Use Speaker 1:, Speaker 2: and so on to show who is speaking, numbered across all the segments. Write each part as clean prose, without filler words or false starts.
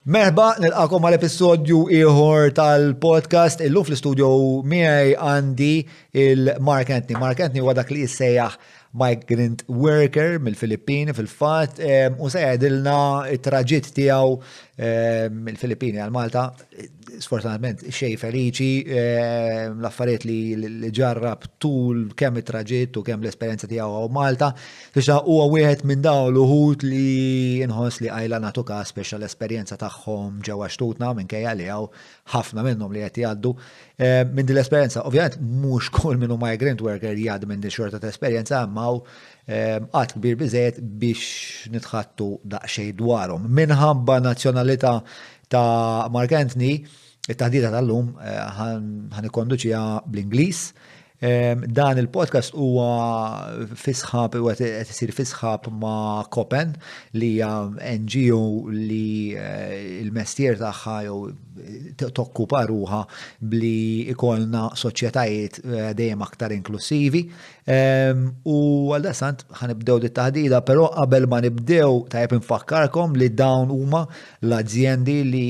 Speaker 1: Merba, nilqakom għal episodju ieħor tal-podcast. Illum fl-istudio miegħi għandi il-Mark Anthony. Mark Anthony huwa dak li jissejjaħ migrant worker mill-Filippini fil-fatt u se jgħidilna it-traġitt tiegħu mill-Filippini għal Malta. Sfortunatament xej feliċi, l-affarijiet li ġarrab tul kemm it-traġitt u kemm l-esperjenza tiegħu għaw Malta. Biex huwa wieħed minn dawn l-uħud li inħoss li għajla nagħtu każ biex l-esperjenza tagħhom ġewwa xtutna minkejja li hawn ħafna minnhom li qed jgħaddu minn din l-esperjenza. Ovvjament mhux kull minnu migrant worker jgħaddu minn din xorta ta' esperjenza, imma qatt kbir biżejjed biex nitħattu daqsxejn dwarhom. Minħabba nazzjonalità ta' Mark Anthony, it-taħdita tal-lum ħan ikkonduċiha bl-Ingliż. Dan il-podcast huwa fisħab, huwa qed isir fisħab ma' Kopen li hija NGO li l-mestier tagħha jew tokkupa ruħha bli ikollna soċjetajiet dejjem aktar inklusivi. U għal dasant ħanibdew dit-taħdida, però qabel ma nibdew tajjeb infakkarkom li dawn huma l-azzjendi li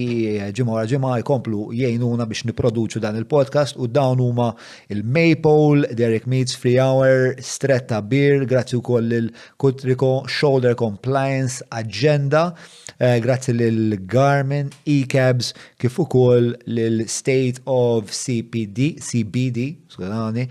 Speaker 1: ġimgħa wara ġimgħa jkomplu jgħinuna biex nipproduċu dan il-podcast u dawn huma il-Maple, Derek Meats, Free Hour, Stretta Beer, grazzi wkoll il-Kutriko Shoulder Compliance Agenda, grazzi lil-Garmin, E-Cabs, kif ukoll lil-State of CBD, skudani,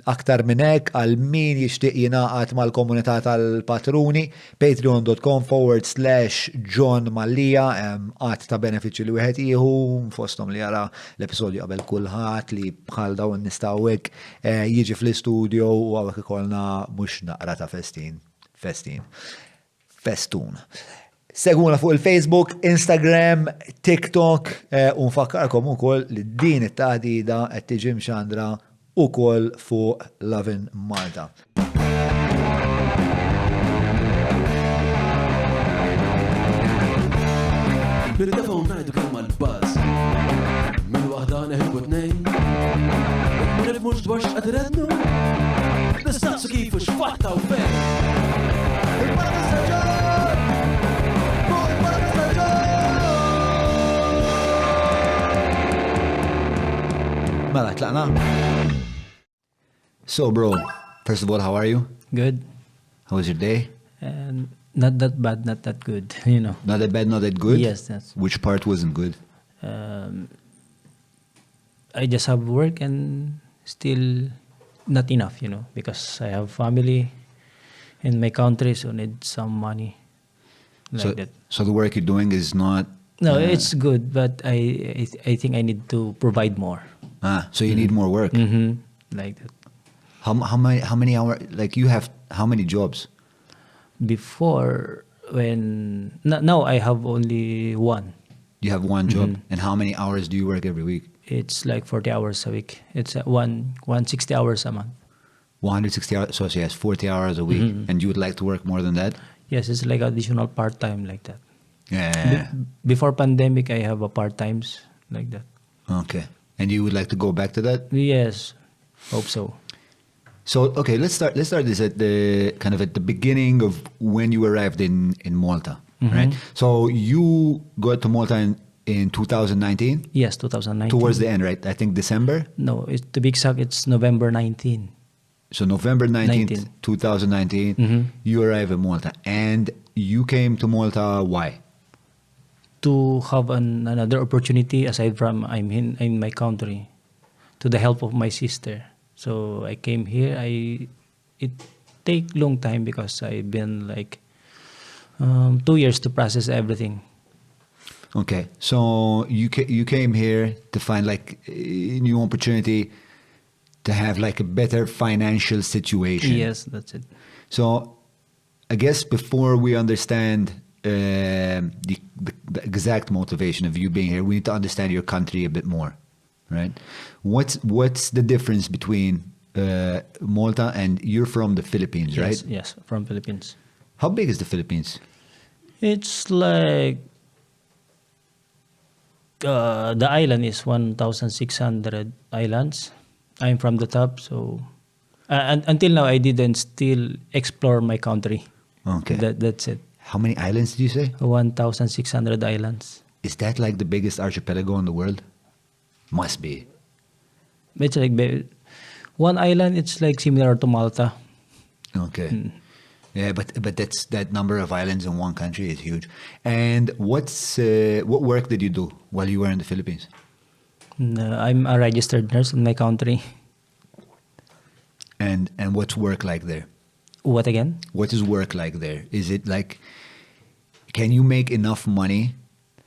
Speaker 1: aktar minn hekk għal min jixtieq jingħaqad mal-komunità tal-patruni, patreon.com/Jon Mallia, qatt ta' benefiċċji li wieħed jieħu fosthom li jara l-episodju qabel kulħadd li bħal dawn nistgħu hekk jiġi fl-istudio u hawnhekk ikollna mhux naqra ta' festun. Seguna fuq il-Facebook, Instagram, TikTok u nfakkarkom ukoll li din it-taħdida qed tiġi mxandra ukoll fuq Lovin Malta.
Speaker 2: Bil-telefon ngħidu kemm għall-buzz. Mill-waħda neħilbu tnejn. Ma nifhmux dwar x'qed irednu. Nistaqsu kif u x'fatta u fejn.
Speaker 1: Mela, tlaqna? So, bro, first of all, how are you?
Speaker 3: Good.
Speaker 1: How was your day?
Speaker 3: Not that bad, not that good, you know.
Speaker 1: Not that bad, not that good?
Speaker 3: Yes, that's...
Speaker 1: Which part wasn't good?
Speaker 3: I just have work and still not enough, you know, because I have family in my country, so need some money like that.
Speaker 1: So the work you're doing is not...
Speaker 3: No, it's good, but I think I need to provide more.
Speaker 1: So you need more work?
Speaker 3: Mm-hmm. Like that.
Speaker 1: How many hours, like you have, how many jobs?
Speaker 3: Before, now I have only one.
Speaker 1: You have one job? And how many hours do you work every week?
Speaker 3: It's like 40 hours a week. It's 160 hours a month.
Speaker 1: 160 hours, so yes, 40 hours a week. And you would like to work more than that?
Speaker 3: Yes, it's like additional part-time like that.
Speaker 1: Yeah.
Speaker 3: Before pandemic, I have a part-times like that.
Speaker 1: Okay. And you would like to go back to that?
Speaker 3: Yes, hope so.
Speaker 1: So, okay, let's start this at the kind of at the beginning of when you arrived in Malta, right? So you got to Malta in 2019?
Speaker 3: Yes, 2019.
Speaker 1: Towards the end, right? I think December?
Speaker 3: No, to be exact, it's November 19.
Speaker 1: So November 19th, 2019, you arrived in Malta. And you came to Malta, why?
Speaker 3: To have another opportunity aside from I'm in my country, to the help of my sister. So I came here. It take long time because I've been like 2 years to process everything.
Speaker 1: Okay, so you came here to find like a new opportunity to have like a better financial situation.
Speaker 3: Yes, that's it.
Speaker 1: So I guess before we understand the exact motivation of you being here, we need to understand your country a bit more, right? What's the difference between Malta and you're from the Philippines, right?
Speaker 3: Yes, from Philippines.
Speaker 1: How big is the Philippines?
Speaker 3: It's like the island is 1,600 islands. I'm from the top, so and until now I didn't still explore my country.
Speaker 1: Okay.
Speaker 3: That's it.
Speaker 1: How many islands did you say?
Speaker 3: 1,600 islands.
Speaker 1: Is that like the biggest archipelago in the world? Must be.
Speaker 3: It's like one island. It's like similar to Malta.
Speaker 1: Okay. Yeah, but that number of islands in one country is huge. And what work did you do while you were in the Philippines?
Speaker 3: I'm a registered nurse in my country.
Speaker 1: And what's work like there?
Speaker 3: What again?
Speaker 1: What is work like there? Is it like, can you make enough money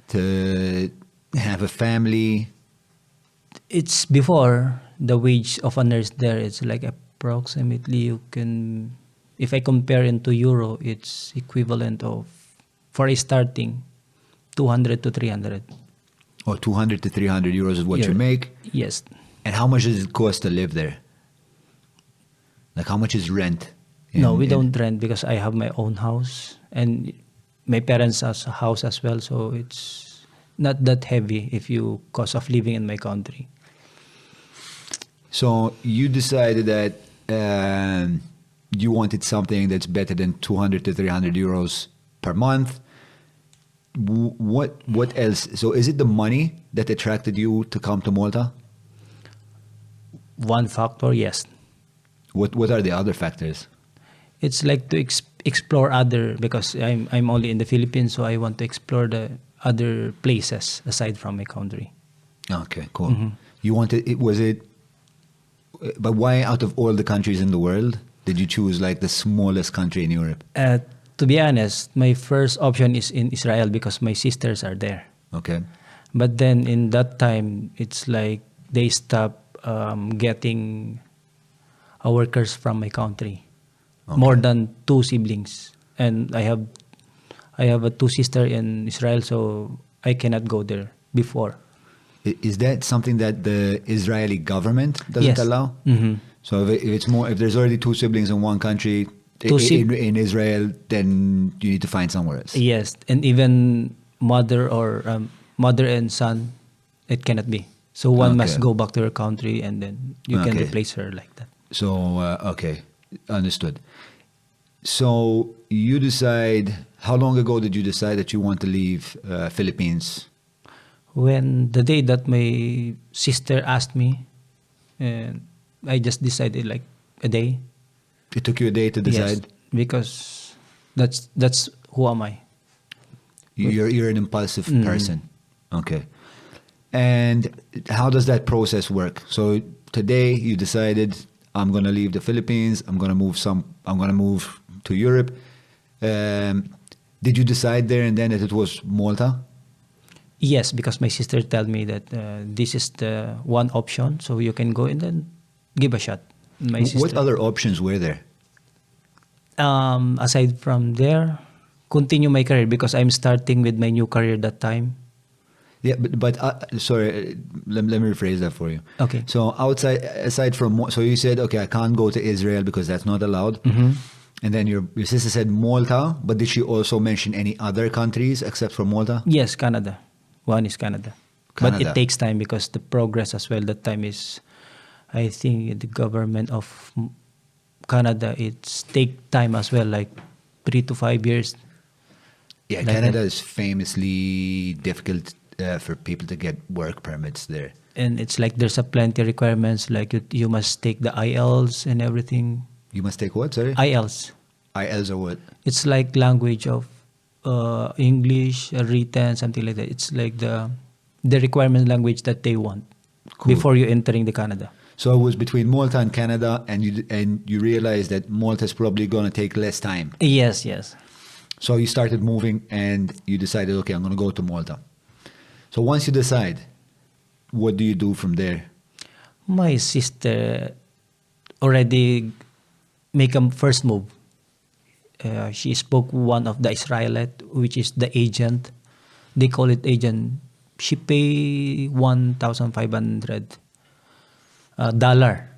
Speaker 1: to have a family?
Speaker 3: It's before the wage of a nurse there. It's like approximately you can, if I compare into euro, it's equivalent of, for a starting, 200 to 300.
Speaker 1: Oh, 200 to 300 euros is what you make?
Speaker 3: Yes.
Speaker 1: And how much does it cost to live there? Like how much is rent?
Speaker 3: No, we don't rent because I have my own house and my parents has a house as well. So it's not that heavy if you cost of living in my country.
Speaker 1: So you decided that you wanted something that's better than 200 to 300 euros per month. What else? So is it the money that attracted you to come to Malta?
Speaker 3: One factor, yes.
Speaker 1: What are the other factors?
Speaker 3: It's like to explore other, because I'm only in the Philippines, so I want to explore the other places aside from my country.
Speaker 1: Okay, cool. You wanted but why out of all the countries in the world did you choose like the smallest country in Europe?
Speaker 3: To be honest, my first option is in Israel because my sisters are there.
Speaker 1: Okay.
Speaker 3: But then in that time, it's like they stopped getting workers from my country.
Speaker 1: Okay.
Speaker 3: More than 2 siblings, and I have a 2 sisters in Israel, so I cannot go there before.
Speaker 1: Is that something that the Israeli government doesn't
Speaker 3: Yes.
Speaker 1: allow?
Speaker 3: Mm-hmm.
Speaker 1: So if there's already 2 siblings in one country in Israel, then you need to find somewhere else.
Speaker 3: Yes, and even mother and son, it cannot be. So one must go back to her country, and then you can replace her like that.
Speaker 1: So okay, understood. So you decide. How long ago did you decide that you want to leave Philippines?
Speaker 3: When the day that my sister asked me, and I just decided like a day.
Speaker 1: It took you a day to decide?
Speaker 3: Yes, because that's who am I.
Speaker 1: You're an impulsive person. Okay. And how does that process work? So today you decided, I'm going to leave the Philippines. I'm going to move to Europe. Did you decide there and then that it was Malta?
Speaker 3: Yes, because my sister told me that this is the one option, so you can go and then give a shot. My sister.
Speaker 1: What other options were there?
Speaker 3: Aside from there, continue my career because I'm starting with my new career that time.
Speaker 1: Yeah, but sorry, let me rephrase that for you.
Speaker 3: Okay.
Speaker 1: So aside from, so you said, okay, I can't go to Israel because that's not allowed.
Speaker 3: Mm-hmm.
Speaker 1: And then your sister said Malta, but did she also mention any other countries except for Malta?
Speaker 3: Yes, Canada. One is Canada. But it takes time because the progress as well that time is, I think the government of Canada, it's take time as well, like 3 to 5 years.
Speaker 1: Yeah,
Speaker 3: like
Speaker 1: Canada
Speaker 3: that.
Speaker 1: is famously difficult for people to get work permits there.
Speaker 3: And it's like there's a plenty requirements, like you must take the IELTS and everything.
Speaker 1: You must take what, sorry?
Speaker 3: IELTS.
Speaker 1: IELTS or what?
Speaker 3: It's like language of English, written, something like that. It's like the requirement language that they want before you entering the Canada.
Speaker 1: So it was between Malta and Canada, and you realized that Malta is probably going to take less time.
Speaker 3: Yes, yes.
Speaker 1: So you started moving, and you decided, okay, I'm going to go to Malta. So once you decide, what do you do from there?
Speaker 3: My sister already make a first move. She spoke one of the Israelite, which is the agent. They call it agent. She pay $1,500 dollar.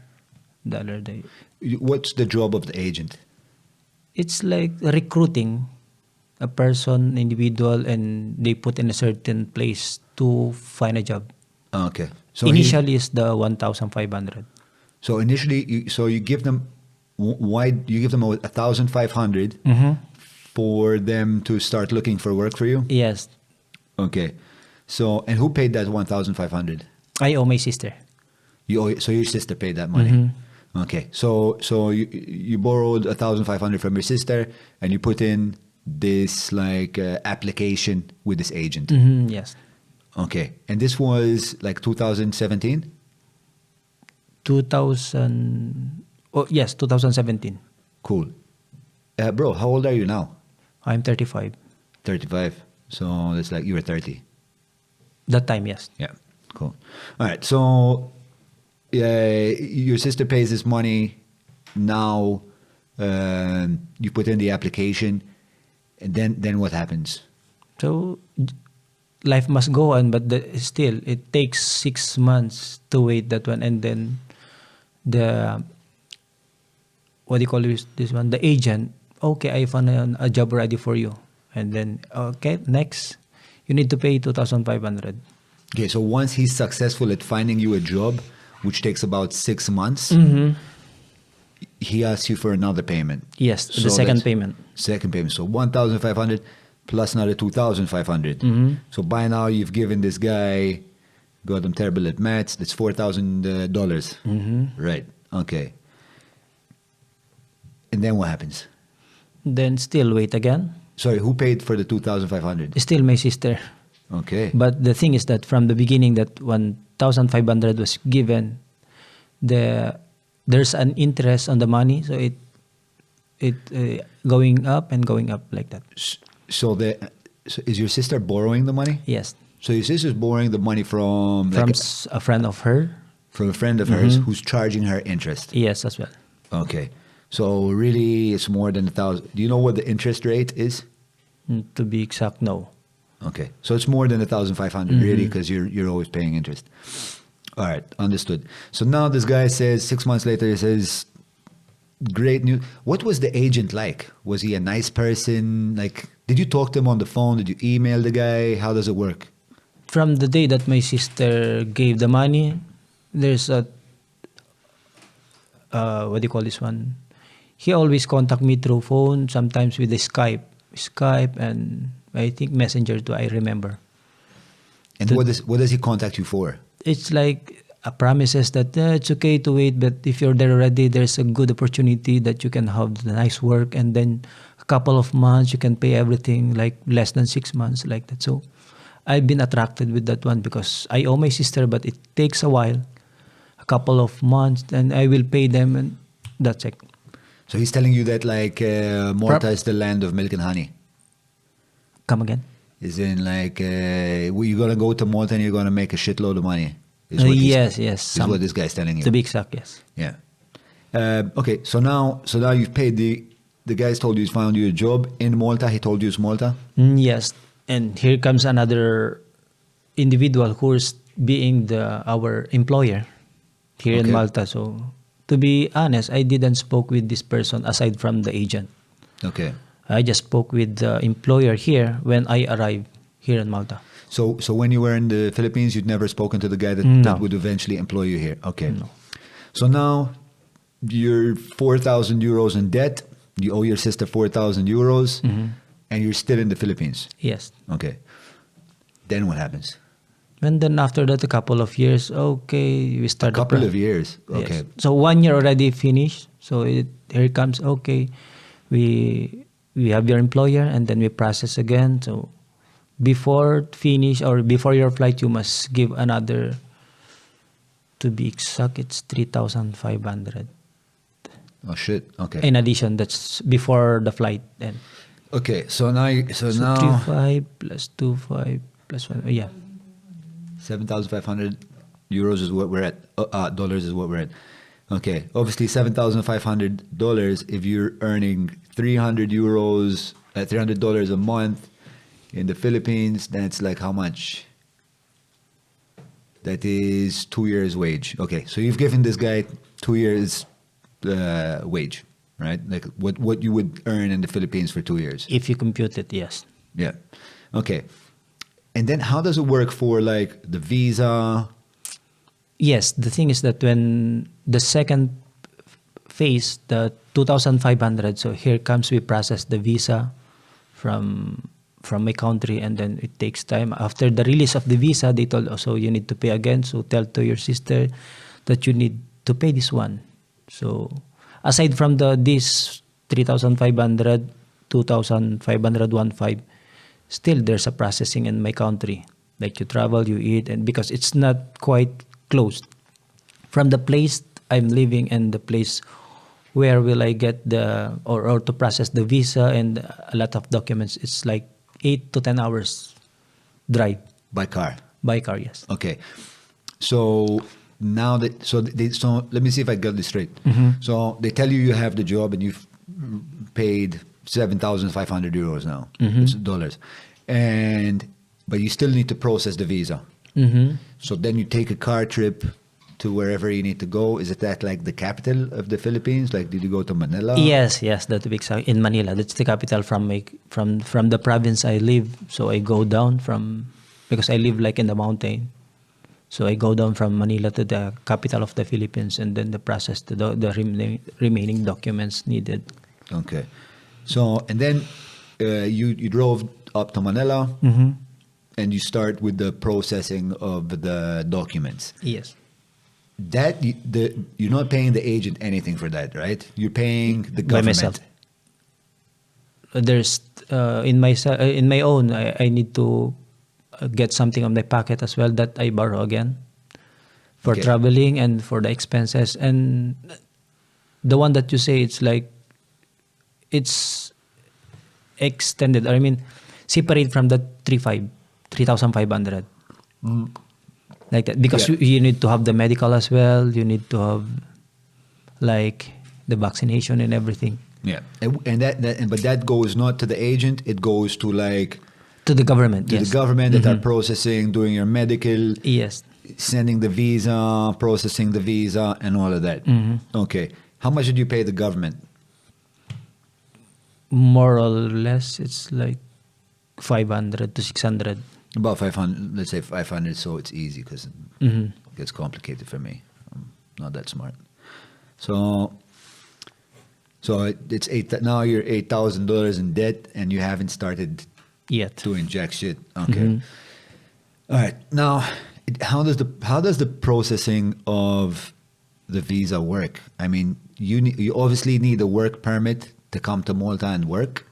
Speaker 1: What's the job of the agent?
Speaker 3: It's like recruiting a person, individual, and they put in a certain place to find a job.
Speaker 1: Okay. So
Speaker 3: Initially, it's the 1,500.
Speaker 1: So initially, you give them. Why you give them 1,500
Speaker 3: Mm-hmm.
Speaker 1: for them to start looking for work for you?
Speaker 3: Yes.
Speaker 1: Okay. So, and who paid that 1,500?
Speaker 3: I owe my sister.
Speaker 1: So your sister paid that money?
Speaker 3: Mm-hmm.
Speaker 1: Okay. So you borrowed 1,500 from your sister and you put in this like application with this agent.
Speaker 3: Mm-hmm. Yes.
Speaker 1: Okay. And this was like 2017?
Speaker 3: 2017.
Speaker 1: Cool. Bro, how old are you now?
Speaker 3: I'm 35.
Speaker 1: 35. So it's like you were 30.
Speaker 3: That time, yes.
Speaker 1: Yeah. Cool. All right. So your sister pays this money. Now you put in the application. And then what happens?
Speaker 3: So life must go on, but still, it takes 6 months to wait that one. And then what do you call this one? The agent, okay, I found a job ready for you. And then, okay, next, you need to pay 2,500.
Speaker 1: Okay, so once he's successful at finding you a job, which takes about 6 months, he asks you for another payment.
Speaker 3: Yes,
Speaker 1: So
Speaker 3: the second
Speaker 1: that's-
Speaker 3: payment.
Speaker 1: Second payment. So 1,500 plus another 2,500. So by now you've given this guy, God, I'm terrible at maths, that's $4,000. Right. Okay. And then what happens?
Speaker 3: Then still wait again.
Speaker 1: Sorry, who paid for the 2,500?
Speaker 3: Still my sister.
Speaker 1: Okay.
Speaker 3: But the thing is that from the beginning that 1,500 was given, there's an interest on the money, so it going up and going up like that.
Speaker 1: So is your sister borrowing the money?
Speaker 3: Yes,
Speaker 1: So your sister's borrowing the money from
Speaker 3: from
Speaker 1: like,
Speaker 3: a friend of her.
Speaker 1: from a friend of hers who's charging her interest.
Speaker 3: Yes, as well.
Speaker 1: Okay. So really it's more than 1,000. Do you know what the interest rate is?
Speaker 3: To be exact, no.
Speaker 1: Okay. So it's more than 1,500 really because you're always paying interest. All right. Understood. So now this guy says 6 months later, he says, great news. What was the agent like? Was he a nice person? Like, did you talk to him on the phone? Did you email the guy? How does it work?
Speaker 3: From the day that my sister gave the money, there's a what do you call this one? He always contact me through phone, sometimes with the Skype, and I think Messenger too. I remember.
Speaker 1: And what does he contact you for?
Speaker 3: It's like a promises that it's okay to wait, but if you're there already, there's a good opportunity that you can have the nice work, and then a couple of months you can pay everything, like less than 6 months, like that. So I've been attracted with that one because I owe my sister, but it takes a while, a couple of months, and I will pay them, and that's it.
Speaker 1: So he's telling you that like Malta is the land of milk and honey.
Speaker 3: Come again?
Speaker 1: Is in like you're gonna go to Malta and you're gonna make a shitload of money. Is what he's-
Speaker 3: yes.
Speaker 1: Is what this guy's telling you.
Speaker 3: To be exact, yes.
Speaker 1: Yeah. Okay. So now you've paid the guy's told you he's found you a job in Malta. He told you it's Malta.
Speaker 3: Yes, and here comes another individual who is being our employer here in
Speaker 1: Okay.
Speaker 3: Malta. So to be honest, I didn't spoke with this person aside from the agent.
Speaker 1: Okay.
Speaker 3: I just spoke with the employer here when I arrived here in Malta.
Speaker 1: So when you were in the Philippines, you'd never spoken to the guy that,
Speaker 3: No.
Speaker 1: that would eventually employ you here. Okay.
Speaker 3: No.
Speaker 1: So now you're 4,000 euros in debt. You owe your sister 4,000 euros, and you're still in the Philippines.
Speaker 3: Yes.
Speaker 1: Okay. Then what happens?
Speaker 3: And then after that, a couple of years, okay, we
Speaker 1: A
Speaker 3: start.
Speaker 1: couple of years.
Speaker 3: Yes.
Speaker 1: Okay.
Speaker 3: So 1 year already finished. So here comes, okay, we have your employer, and then we process again. So before finish or before your flight, you must give another, to be exact, it's 3,500.
Speaker 1: Oh shit. Okay.
Speaker 3: In addition, that's before the flight. And
Speaker 1: Okay. So now
Speaker 3: 3,500 plus 2,500 plus 1, yeah.
Speaker 1: 7,500 euros is what we're at. Dollars is what we're at. Okay. Obviously, $7,500. If you're earning 300 euros, $300 a month in the Philippines, then it's like how much? That is 2 years' wage. Okay. So you've given this guy 2 years' wage, right? Like what you would earn in the Philippines for 2 years.
Speaker 3: If you compute it, yes.
Speaker 1: Yeah. Okay. And then how does it work for like the visa?
Speaker 3: Yes, the thing is that when the second phase, the 2,500, so here comes we process the visa, from my country, and then it takes time. After the release of the visa, they told also you need to pay again. So tell to your sister that you need to pay this one. So aside from this 3,500, 2,500, 1,500, still there's a processing in my country. Like you travel, you eat, and because it's not quite closed from the place I'm living and the place where will I get or to process the visa and a lot of documents. It's like 8 to 10 hours drive.
Speaker 1: By car?
Speaker 3: By car, yes.
Speaker 1: Okay. So now so let me see if I got this straight. So they tell you have the job and you've paid 7,500 euros now. It's dollars. But you still need to process the visa. So then you take a car trip to wherever you need to go. Is it that like the capital of the Philippines? Like, did you go to Manila?
Speaker 3: Yes, that's big in Manila. That's the capital from the province I live. So I go down because I live like in the mountain. So I go down from Manila to the capital of the Philippines, and then the process to the remaining documents needed.
Speaker 1: Okay. So, and then you drove up to Manila, and you start with the processing of the documents.
Speaker 3: Yes.
Speaker 1: You're not paying the agent anything for that, right? You're paying the government.
Speaker 3: By myself. There's in my own. I need to get something on my pocket as well that I borrow again for traveling and for the expenses. And the one that you say, it's like it's extended. I mean, separate from the 3,500. Like that, because you need to have the medical as well. You need to have like the vaccination and everything.
Speaker 1: Yeah, but that goes not to the agent. It goes to like
Speaker 3: to the government.
Speaker 1: The government that are processing, doing your medical.
Speaker 3: Yes.
Speaker 1: Sending the visa, processing the visa, and all of that. Okay. How much did you pay the government?
Speaker 3: More or less, it's like 500 to 600.
Speaker 1: About 500, let's say 500, so it's easy because it gets complicated for me. I'm not that smart. So it's now you're $8,000 in debt and you haven't started
Speaker 3: yet
Speaker 1: to inject shit. Okay. All right. Now, how does the processing of the visa work? I mean, you obviously need a work permit to come to Malta and work.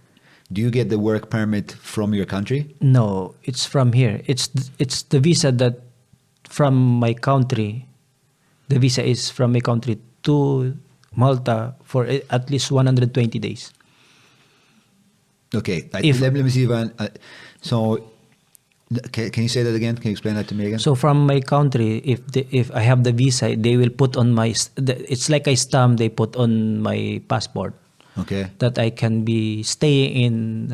Speaker 1: Do you get the work permit from your country?
Speaker 3: No, it's from here. It's the visa that from my country. The visa is from my country to Malta for at least 120 days.
Speaker 1: Okay. Let me see if so can you say that again? Can you explain that to me again?
Speaker 3: So from my country, if I have the visa, they will put on it's like a stamp they put on my passport.
Speaker 1: Okay.
Speaker 3: That I can be staying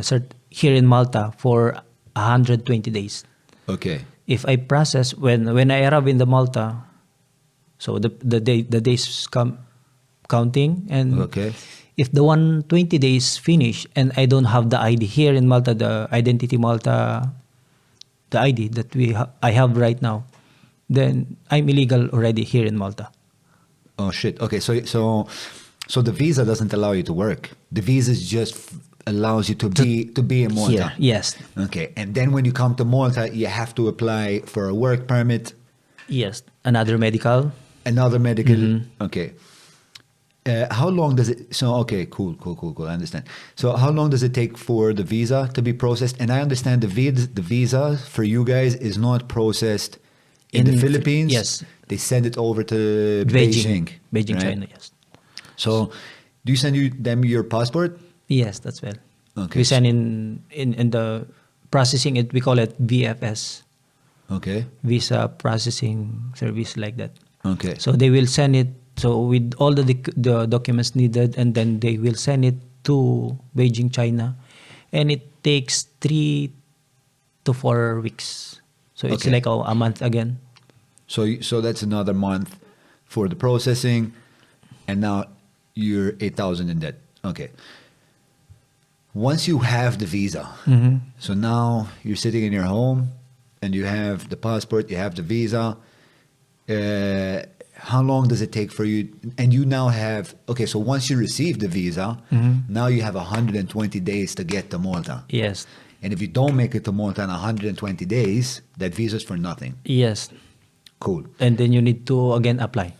Speaker 3: here in Malta for 120 days.
Speaker 1: Okay.
Speaker 3: If I process when I arrive in the Malta, so the days come counting, and if the 120 days finish and I don't have the ID here in Malta, the Identity Malta, the ID that I have right now, then I'm illegal already here in Malta.
Speaker 1: Oh shit. Okay. So the visa doesn't allow you to work. The visa just allows you to be in Malta.
Speaker 3: Here, yes.
Speaker 1: Okay. And then when you come to Malta, you have to apply for a work permit.
Speaker 3: Yes. Another medical.
Speaker 1: Okay. How long does it? So okay, cool. I understand. So how long does it take for the visa to be processed? And I understand the visa for you guys is not processed in the Philippines.
Speaker 3: Yes.
Speaker 1: They send it over to Beijing, right?
Speaker 3: China. Yes.
Speaker 1: So, do you send them your passport?
Speaker 3: Yes, that's well.
Speaker 1: Okay.
Speaker 3: We send in the processing it. We call it VFS.
Speaker 1: Okay.
Speaker 3: Visa processing service, like that.
Speaker 1: Okay.
Speaker 3: So they will send it. So with all the documents needed, and then they will send it to Beijing, China, and it takes 3 to 4 weeks. So it's like a month again.
Speaker 1: So that's another month for the processing, and now you're 8,000 in debt. Okay. Once you have the visa, so now you're sitting in your home, and you have the passport, you have the visa. how long does it take for you? And you now have, okay, so once you receive the visa, now you have 120 days to get to Malta.
Speaker 3: Yes.
Speaker 1: And if you don't make it to Malta in 120 days, that visa's for nothing.
Speaker 3: Yes.
Speaker 1: Cool.
Speaker 3: And then you need to again apply.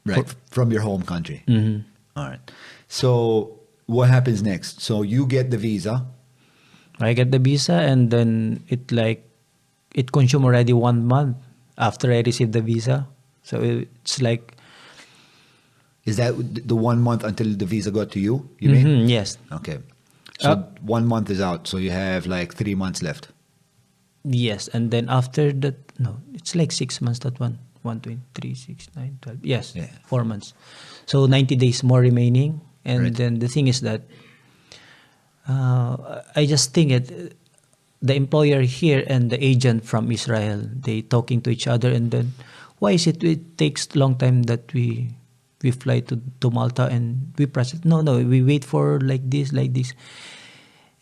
Speaker 1: Right. From your home country.
Speaker 3: Mm-hmm.
Speaker 1: All right. So what happens next? So you get the visa.
Speaker 3: I get the visa, and then it consumed already 1 month after I received the visa. So it's like...
Speaker 1: Is that the 1 month until the visa got to you? You mean?
Speaker 3: Yes.
Speaker 1: Okay. So 1 month is out. So you have like 3 months left.
Speaker 3: Yes. And then after that, no, it's like 6 months, that one. 1, 2, 3, 6, 9, 12. Yes,
Speaker 1: Yeah.
Speaker 3: 4 months. So 90 days more remaining. And
Speaker 1: Right.
Speaker 3: then the thing is that I just think the employer here and the agent from Israel, they talking to each other, and then why is it takes long time that we fly to Malta and we process? No, we wait for like this.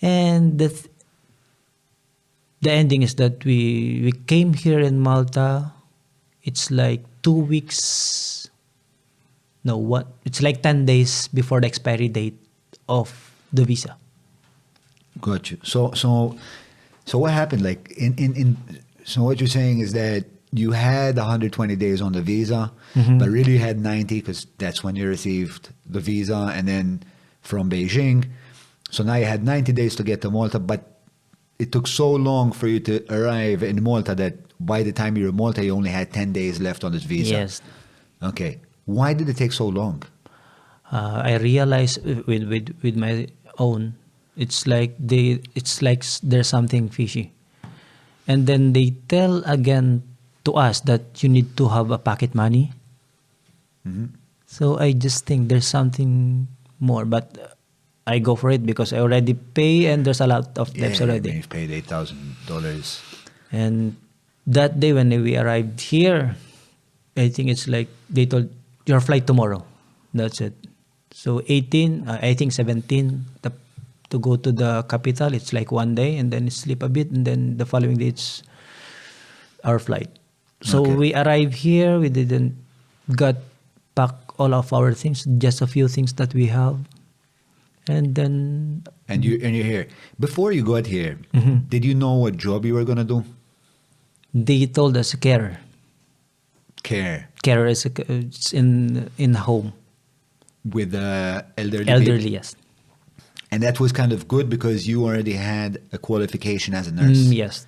Speaker 3: And the ending is that we came here in Malta. It's like 2 weeks. No, what? It's like 10 days before the expiry date of the visa.
Speaker 1: Got you. So what happened? Like so what you're saying is that you had 120 days on the visa, but really you had 90 because that's when you received the visa, and then from Beijing. So now you had 90 days to get to Malta, but it took so long for you to arrive in Malta that by the time you were in Malta, you only had 10 days left on this visa.
Speaker 3: Yes.
Speaker 1: Okay. Why did it take so long?
Speaker 3: I realized with my own, it's like there's something fishy, and then they tell again to us that you need to have a pocket money. So I just think there's something more, but I go for it because I already pay, and there's a lot of debts already.
Speaker 1: You've paid $8,000.
Speaker 3: And that day when we arrived here, I think it's like they told your flight tomorrow. That's it. So 18, I think 17, to go to the capital, it's like 1 day, and then sleep a bit, and then the following day it's our flight. So
Speaker 1: Okay.
Speaker 3: we arrived here, we didn't got pack all of our things, just a few things that we have. And then
Speaker 1: And you're here. Before you got here, did you know what job you were going to do?
Speaker 3: they told us carer.
Speaker 1: Care
Speaker 3: Carer is it's in home.
Speaker 1: with the elderly people?
Speaker 3: Elderly, yes.
Speaker 1: And that was kind of good because you already had a qualification as a nurse.
Speaker 3: Yes.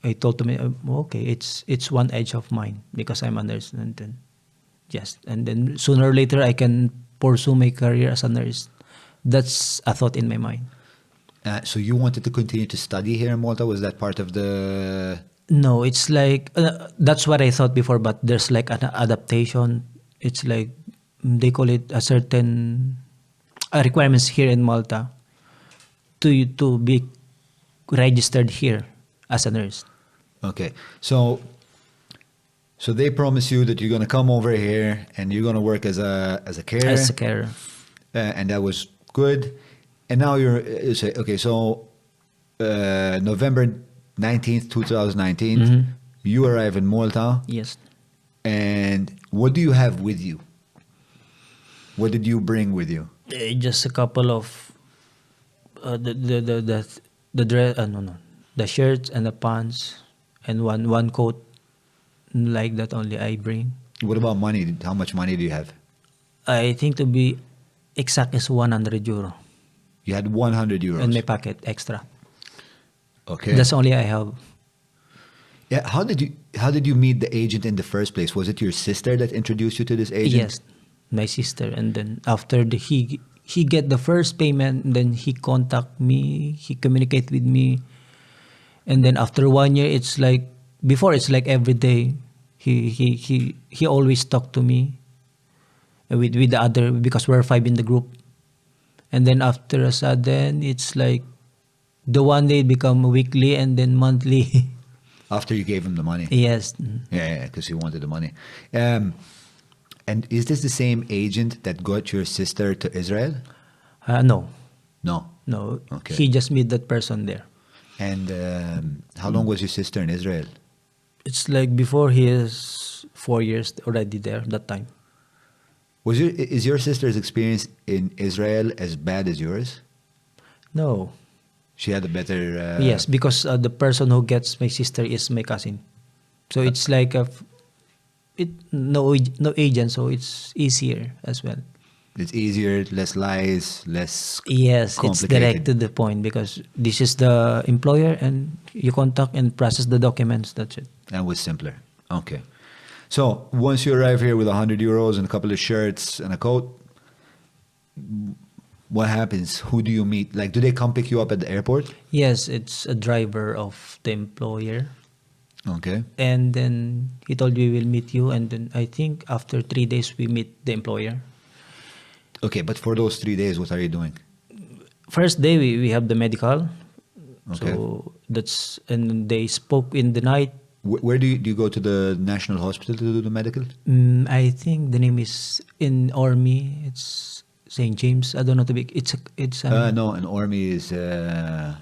Speaker 3: I told them, okay, it's one edge of mine because I'm a nurse, and then yes, and then sooner or later I can pursue my career as a nurse. That's a thought in my mind.
Speaker 1: So you wanted to continue to study here in Malta? Was that part of the...
Speaker 3: No, it's like that's what I thought before, but there's like an adaptation. It's like they call it a certain requirements here in Malta to be registered here as a nurse.
Speaker 1: Okay. So they promise you that you're going to come over here and you're going to work as a carer.
Speaker 3: As a carer.
Speaker 1: And that was good. And now okay, so November 19th, 2019, you arrive in Malta.
Speaker 3: Yes.
Speaker 1: And what do you have with you? What did you bring with you?
Speaker 3: Just a couple of the dress. The shirts and the pants and one coat, like that only I bring.
Speaker 1: What about money? How much money do you have?
Speaker 3: I think to be exact is 100 euro
Speaker 1: You had 100 euros.
Speaker 3: in my pocket extra.
Speaker 1: Okay.
Speaker 3: That's only I have.
Speaker 1: Yeah. How did you meet the agent in the first place? Was it your sister that introduced you to this agent?
Speaker 3: Yes, my sister. And then after he get the first payment, and then he contact me, he communicate with me, and then after 1 year, it's like before it's like every day. He always talk to me with the other, because we're 5 in the group, and then after a sudden it's like the 1 day become weekly and then monthly.
Speaker 1: After you gave him the money.
Speaker 3: Yes.
Speaker 1: Yeah, because he wanted the money. And is this the same agent that got your sister to Israel?
Speaker 3: No.
Speaker 1: No.
Speaker 3: Okay.
Speaker 1: Okay.
Speaker 3: He just met that person there.
Speaker 1: And how long was your sister in Israel?
Speaker 3: It's like before he is 4 years already there that time.
Speaker 1: Is your sister's experience in Israel as bad as yours?
Speaker 3: No.
Speaker 1: She had a better.
Speaker 3: Yes, because the person who gets my sister is my cousin. So it's like no agent, so it's easier as well.
Speaker 1: It's easier, less lies, less.
Speaker 3: Yes, it's
Speaker 1: complicated.
Speaker 3: direct to the point because this is the employer and you contact and process the documents. That's it.
Speaker 1: And was simpler. Okay. So once you arrive here with €100 and a couple of shirts and a coat, what happens? Who do you meet? Like, do they come pick you up at the airport?
Speaker 3: Yes, it's a driver of the employer.
Speaker 1: Okay.
Speaker 3: And then he told we will meet you. And then I think after 3 days, we meet the employer.
Speaker 1: Okay, but for those 3 days, what are you doing?
Speaker 3: First day, we have the medical.
Speaker 1: Okay.
Speaker 3: So and they spoke in the night.
Speaker 1: Where do you go to the National Hospital to do the medical?
Speaker 3: I think the name is in Army. It's St. James. I don't know the big.
Speaker 1: No, an army is. I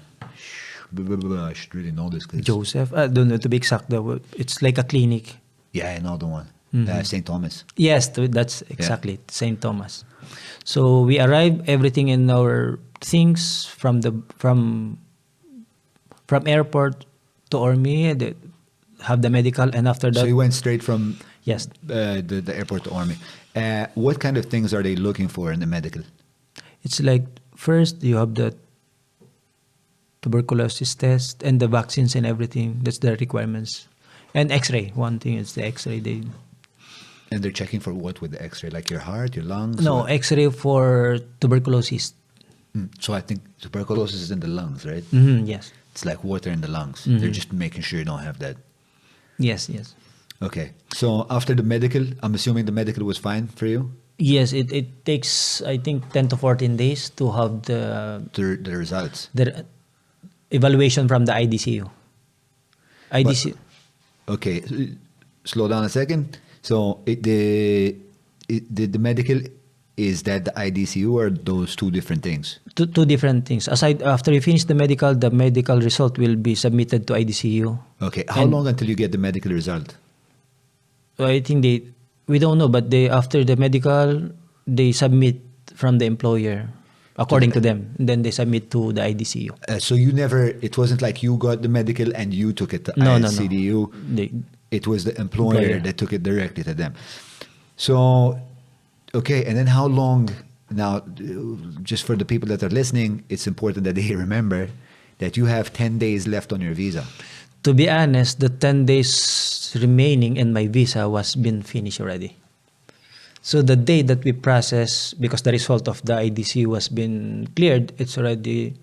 Speaker 1: should really know this.
Speaker 3: Joseph. I don't know to be exact. It's like a clinic.
Speaker 1: Yeah, I know the one. St. Thomas.
Speaker 3: Yes, that's exactly it, St. Thomas. So we arrived, everything in our things from airport to Army, have the medical, and after that.
Speaker 1: So you went straight from
Speaker 3: yes,
Speaker 1: the airport to army. What kind of things are they looking for in the medical?
Speaker 3: it's like first you have the tuberculosis test and the vaccines and everything. That's the requirements. And X-ray. One thing is the X-ray.
Speaker 1: And they're checking for what with the X-ray? Like your heart, your lungs?
Speaker 3: No,
Speaker 1: or-
Speaker 3: X-ray for tuberculosis.
Speaker 1: So I think tuberculosis is in the lungs, right?
Speaker 3: Yes.
Speaker 1: It's like water in the lungs. They're just making sure you don't have that.
Speaker 3: Yes.
Speaker 1: Okay. So after the medical, I'm assuming the medical was fine for you?
Speaker 3: Yes, it takes, I think, 10 to 14 days to have
Speaker 1: The results.
Speaker 3: the evaluation from the IDCU.
Speaker 1: Okay. Slow down a second. So the medical, is that the IDCU or those two different things?
Speaker 3: Two different things. After you finish the medical result will be submitted to IDCU.
Speaker 1: Okay. How long until you get the medical result?
Speaker 3: I think we don't know, but after the medical, they submit from the employer according to them. And then they submit to the IDCU.
Speaker 1: So it wasn't like you got the medical and you took it to
Speaker 3: No.
Speaker 1: ICDU. It was the employer that took it directly to them. So, okay, and then how long, now, just for the people that are listening, it's important that they remember that you have 10 days left on your visa.
Speaker 3: To be honest, the 10 days remaining in my visa was been finished already. So the day that we process, because the result of the IDC was been cleared, it's already,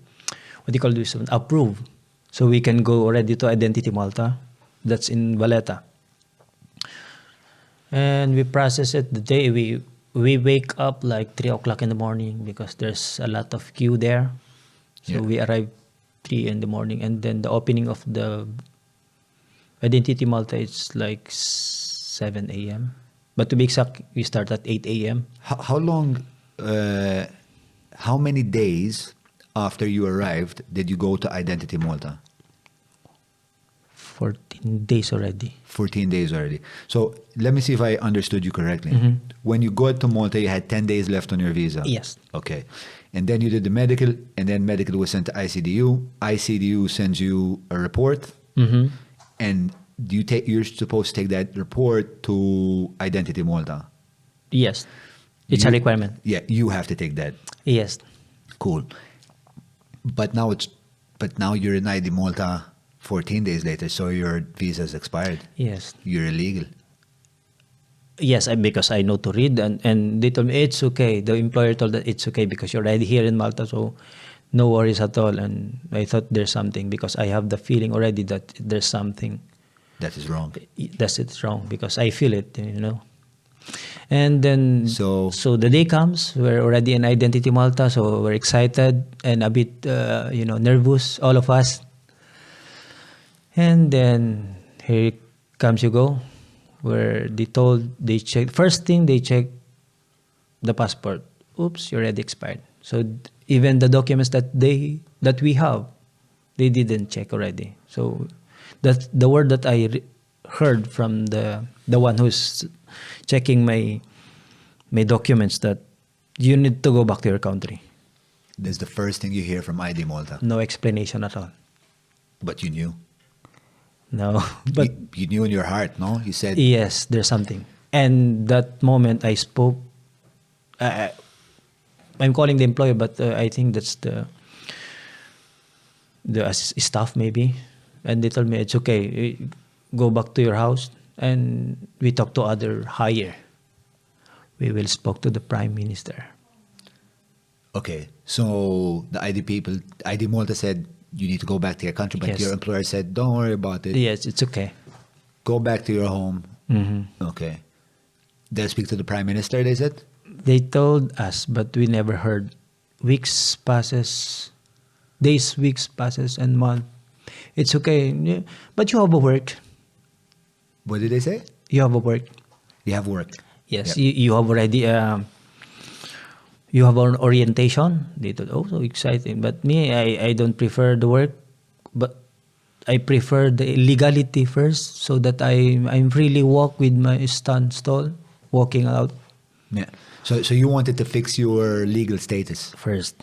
Speaker 3: what do you call this, approved. So we can go already to Identity Malta. That's in Valletta. And we process it the day we wake up like 3 o'clock in the morning because there's a lot of queue there. So we arrive 3 in the morning, and then the opening of the Identity Malta is like 7 a.m. But to be exact, we start at 8 a.m.
Speaker 1: How long, how many days after you arrived did you go to Identity Malta?
Speaker 3: 14 days already.
Speaker 1: 14 days already. So let me see if I understood you correctly. When you got to Malta, you had 10 days left on your visa.
Speaker 3: Yes.
Speaker 1: Okay. And then you did the medical, and then medical was sent to ICDU. ICDU sends you a report, and you're supposed to take that report to Identity Malta.
Speaker 3: Yes. It's a requirement.
Speaker 1: Yeah, you have to take that.
Speaker 3: Yes.
Speaker 1: Cool. But now you're in ID Malta 14 days later, so your visa's expired.
Speaker 3: Yes.
Speaker 1: You're illegal.
Speaker 3: Yes, because I know to read, and they told me it's okay. The employer told that it's okay because you're already here in Malta, so no worries at all. And I thought there's something because I have the feeling already that there's something.
Speaker 1: That is wrong.
Speaker 3: That's it's wrong because I feel it, And then,
Speaker 1: So
Speaker 3: the day comes, we're already in Identity Malta, so we're excited and a bit, nervous, all of us. And then here comes you go, where they check, first thing they check the passport. Oops, you're already expired. So even the documents that we have, they didn't check already. So that's the word that I heard from the one who's checking my documents that you need to go back to your country.
Speaker 1: That's the first thing you hear from ID Malta.
Speaker 3: No explanation at all.
Speaker 1: But you knew.
Speaker 3: No, but
Speaker 1: You knew in your heart, no? You said,
Speaker 3: yes, there's something. And that moment I spoke. I'm calling the employer, but I think that's the staff maybe. And they told me it's okay. Go back to your house, and we talk to other higher. We will spoke to the Prime Minister.
Speaker 1: okay, so the ID Malta said, you need to go back to your country, but
Speaker 3: Yes.
Speaker 1: your employer said, don't worry about it.
Speaker 3: Yes, it's okay.
Speaker 1: Go back to your home. Okay. They'll speak to the Prime Minister, they said?
Speaker 3: They told us, but we never heard. Weeks passes, days, weeks passes, and month. It's okay, yeah, but you have a work.
Speaker 1: What did they say?
Speaker 3: You have a work.
Speaker 1: You have work.
Speaker 3: Yes,
Speaker 1: Yep.
Speaker 3: you have already. You have an orientation. They thought, oh, so exciting. But me, I don't prefer the work, but I prefer the legality first, so that I'm really walk with my stand stall, walking out
Speaker 1: Yeah. So you wanted to fix your legal status.
Speaker 3: first.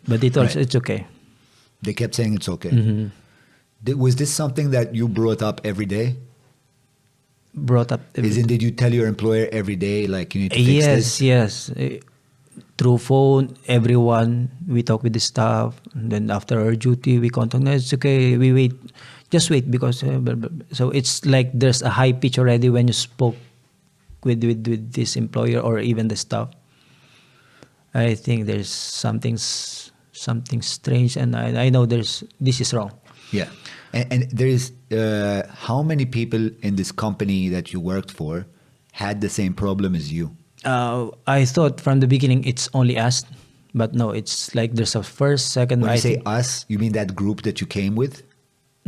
Speaker 3: But they told us
Speaker 1: Right.
Speaker 3: it's okay.
Speaker 1: They kept saying it's okay. Was this something that you brought up every day?
Speaker 3: Brought up.
Speaker 1: Did you tell your employer every day, like, you need to fix this?
Speaker 3: Yes. Through phone, everyone, we talk with the staff. And then after our duty, we contact. No, it's okay. We wait. Just wait because. Blah, blah, blah. So it's like there's a high pitch already when you spoke with this employer or even the staff. I think there's something strange, and I know this is wrong.
Speaker 1: Yeah. And there is, how many people in this company that you worked for had the same problem as you?
Speaker 3: I thought from the beginning it's only us, but no, it's like there's a first, second.
Speaker 1: When
Speaker 3: I
Speaker 1: you say
Speaker 3: think
Speaker 1: us, you mean that group that you came with?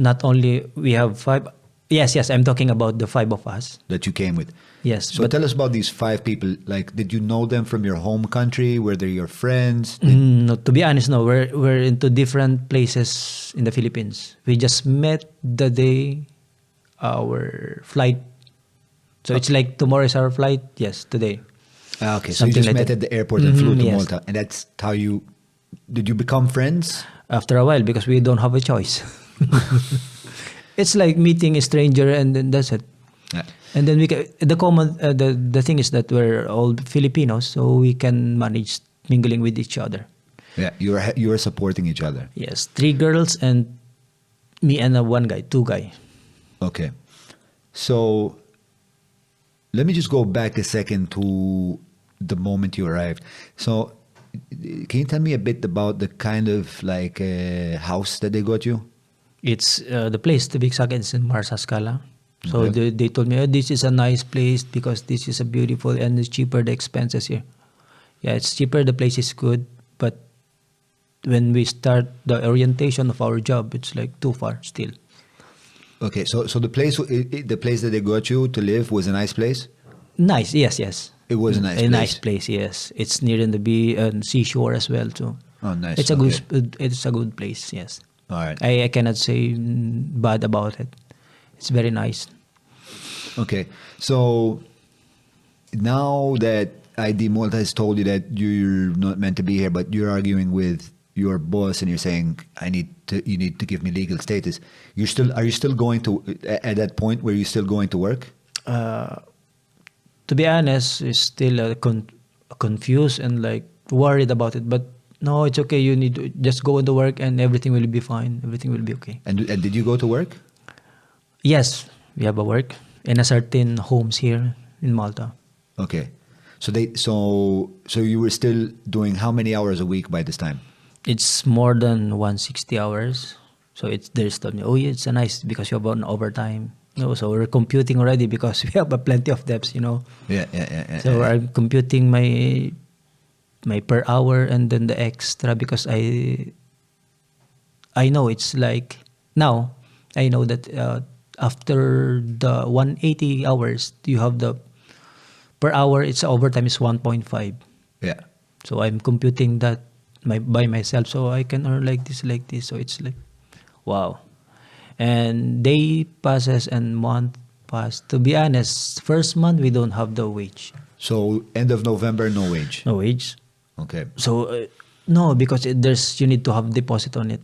Speaker 3: not only we have 5. Yes, I'm talking about the 5 of us.
Speaker 1: That you came with?
Speaker 3: Yes,
Speaker 1: So
Speaker 3: but
Speaker 1: tell us about these 5 people. Like, did you know them from your home country? Were they your friends?
Speaker 3: no, to be honest, no. We're into different places in the Philippines. We just met the day our flight. So it's like tomorrow is our flight. Yes, today.
Speaker 1: Okay, so you
Speaker 3: Something
Speaker 1: just
Speaker 3: like
Speaker 1: met
Speaker 3: that.
Speaker 1: at the airport and flew to
Speaker 3: Yes.
Speaker 1: Malta. And that's how did you become friends?
Speaker 3: After a while, because we don't have a choice. It's like meeting a stranger, and then that's it.
Speaker 1: Yeah.
Speaker 3: And then the thing is that we're all Filipinos, so we can manage mingling with each other.
Speaker 1: Yeah, you were supporting each other.
Speaker 3: Yes, 3 girls and me and 2 guy.
Speaker 1: Okay. So let me just go back a second to the moment you arrived. So can you tell me a bit about the kind of like house that they got you?
Speaker 3: It's the place to be exact is in Marsascala. So
Speaker 1: Okay.
Speaker 3: they told me, oh, this is a nice place because this is a beautiful and it's cheaper the expenses here. Yeah, it's cheaper. The place is good, but when we start the orientation of our job, it's like too far still.
Speaker 1: Okay, so the place that they got you to live was a nice place?
Speaker 3: Nice, yes.
Speaker 1: It was a nice
Speaker 3: a
Speaker 1: place.
Speaker 3: nice place, yes. It's near in the seashore as well too.
Speaker 1: Oh, nice.
Speaker 3: It's a
Speaker 1: Okay.
Speaker 3: good place, yes.
Speaker 1: All right.
Speaker 3: I cannot say bad about it. It's very nice.
Speaker 1: Okay, so now that ID Malta has told you that you're not meant to be here, but you're arguing with your boss and you're saying, you need to give me legal status. Are you still going to, at that point where you're still going to work?
Speaker 3: To be honest, it's still confused and like worried about it. But no, it's okay. You need to just go into work and everything will be fine. Everything will be okay.
Speaker 1: And did you go to work?
Speaker 3: Yes, we have a work in a certain homes here in Malta.
Speaker 1: Okay. So you were still doing how many hours a week by this time?
Speaker 3: It's more than 160 hours. So there's yeah, it's a nice because you have an overtime. So we're computing already because we have plenty of debts,
Speaker 1: Yeah.
Speaker 3: So I'm computing my per hour and then the extra because I know it's like now I know that after the 180 hours you have the per hour it's overtime is 1.5.
Speaker 1: Yeah.
Speaker 3: So I'm computing that by myself so I can earn like this. So it's like wow. And day passes and month us. To be honest, first month we don't have the wage.
Speaker 1: So end of November, no wage.
Speaker 3: No wage.
Speaker 1: Okay.
Speaker 3: So no, because you need to have deposit on it.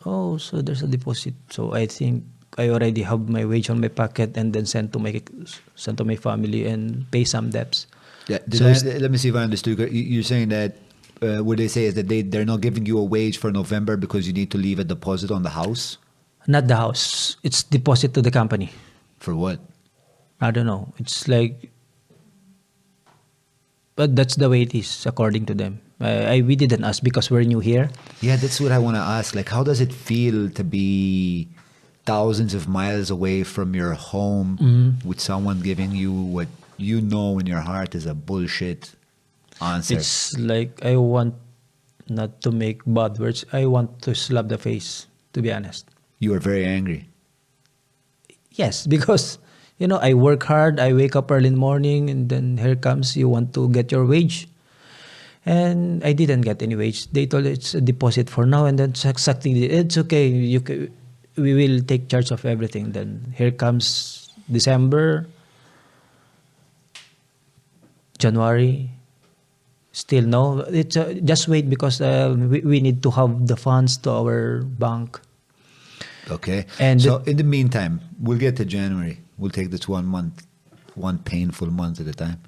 Speaker 3: Oh, so there's a deposit. So I think I already have my wage on my pocket and then send to my family and pay some debts.
Speaker 1: Yeah.
Speaker 3: So
Speaker 1: Let me see if I understood. You're saying that what they say is that they're not giving you a wage for November because you need to leave a deposit on the house.
Speaker 3: Not the house. It's deposit to the company.
Speaker 1: For what?
Speaker 3: I don't know. It's like, but that's the way it is according to them. We didn't ask because we're new here.
Speaker 1: Yeah, that's what I want to ask. Like, how does it feel to be thousands of miles away from your home with someone giving you what you know in your heart is a bullshit answer?
Speaker 3: It's like I want not to make bad words. I want to slap the face, to be honest.
Speaker 1: You are very angry.
Speaker 3: Yes, because, I work hard. I wake up early in the morning and then here comes you want to get your wage. And I didn't get any wage. They told it's a deposit for now and then exactly, it's okay. We will take charge of everything. Then here comes December, January. Still no. It's just wait because we need to have the funds to our bank.
Speaker 1: Okay.
Speaker 3: And
Speaker 1: so in the meantime, we'll get to January. We'll take this one painful month at a time.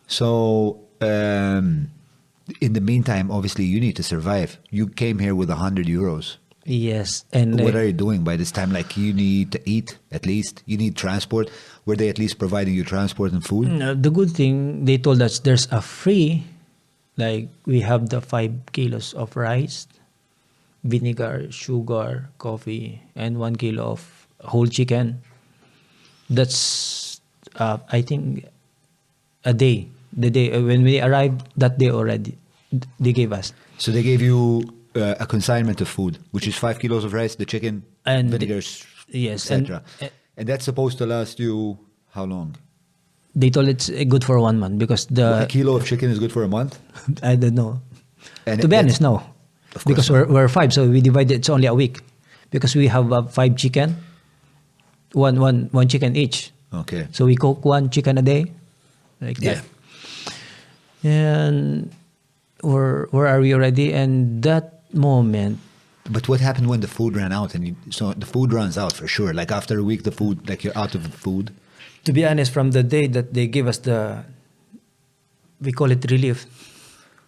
Speaker 1: So in the meantime, obviously, you need to survive. You came here with 100 euros.
Speaker 3: Yes. And
Speaker 1: what are you doing by this time? Like, you need to eat, at least. You need transport. Were they at least providing you transport and food?
Speaker 3: The good thing, they told us there's a free, like we have the 5 kilos of rice, vinegar, sugar, coffee, and 1 kilo of whole chicken. That's, I think, a day. The day when we arrived, that day already, they gave us.
Speaker 1: So they gave you a consignment of food, which is 5 kilos of rice, the chicken,
Speaker 3: And
Speaker 1: vinegars,
Speaker 3: yes,
Speaker 1: etc. And that's supposed to last you how long?
Speaker 3: They told it's good for 1 month because
Speaker 1: A kilo of chicken is good for a month?
Speaker 3: I don't know.
Speaker 1: And
Speaker 3: To be honest, no.
Speaker 1: Of course
Speaker 3: Because we're 5, so we divided. It's only a week, because we have 5 chicken, one chicken each.
Speaker 1: Okay.
Speaker 3: So we cook 1 chicken a day, like
Speaker 1: Yeah.
Speaker 3: that. And where are we already? And that moment,
Speaker 1: But what happened when the food ran out? So the food runs out for sure. Like after a week, the food, like you're out of food.
Speaker 3: to be honest, from the day that they give us we call it relief.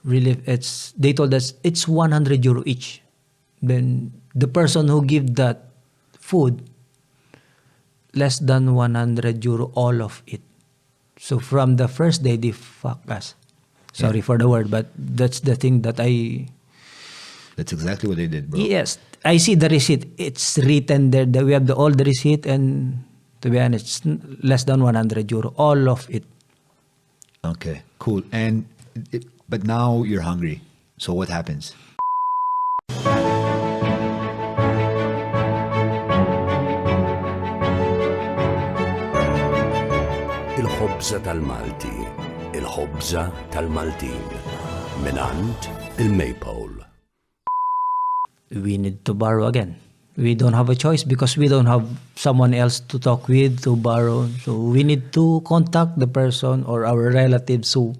Speaker 3: They told us it's 100 euro each. Then the person who give that food, less than 100 euro, all of it. So from the first day, they fuck us. Sorry for the word, but that's the thing that
Speaker 1: That's exactly what they did, bro.
Speaker 3: Yes, I see the receipt. It's written there that we have all the receipt, and to be honest, it's less than 100 euro, all of it.
Speaker 1: Okay, cool. But now you're hungry. So what happens?
Speaker 4: Il-ħobza tal-Malti, il-ħobza tal-Maltin, minant il-Maypole.
Speaker 3: We need to borrow again. We don't have a choice because we don't have someone else to talk with, to borrow. So we need to contact the person or our relatives who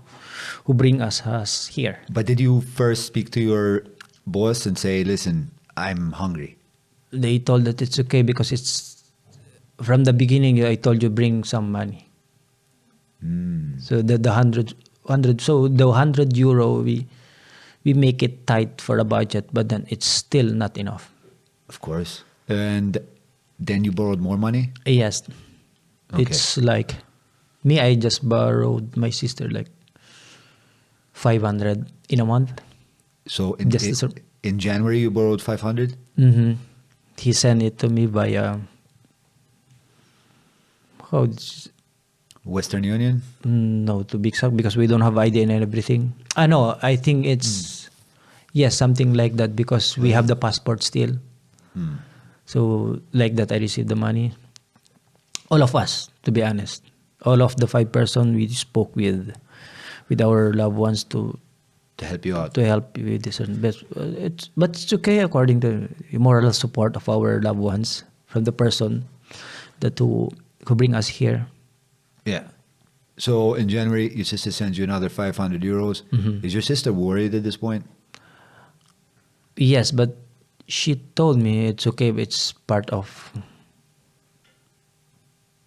Speaker 3: bring us here.
Speaker 1: But did you first speak to your boss and say, listen, I'm hungry?
Speaker 3: They told that it's okay because it's from the beginning. I told you bring some money. So the 100, so the 100 euro we make it tight for a budget, but then it's still not enough.
Speaker 1: Of course. And then you borrowed more money?
Speaker 3: Yes.
Speaker 1: Okay.
Speaker 3: It's like me, I just borrowed my sister like 500 in a month.
Speaker 1: So
Speaker 3: Just
Speaker 1: in January you borrowed 500?
Speaker 3: Mm-hmm. He sent it to me via
Speaker 1: Western Union?
Speaker 3: no, to be exact, because we don't have ID and everything. No, I think it's yes, something like that, because we have the passport still. So like that, I received the money. All of us, to be honest, all of the 5 person, we spoke with our loved ones to
Speaker 1: To help you out.
Speaker 3: with this. But it's okay according to the moral support of our loved ones from the person that who who bring us here.
Speaker 1: Yeah. So in January, your sister sends you another 500 euros. Is your sister worried at this point?
Speaker 3: Yes, but she told me it's okay. It's part of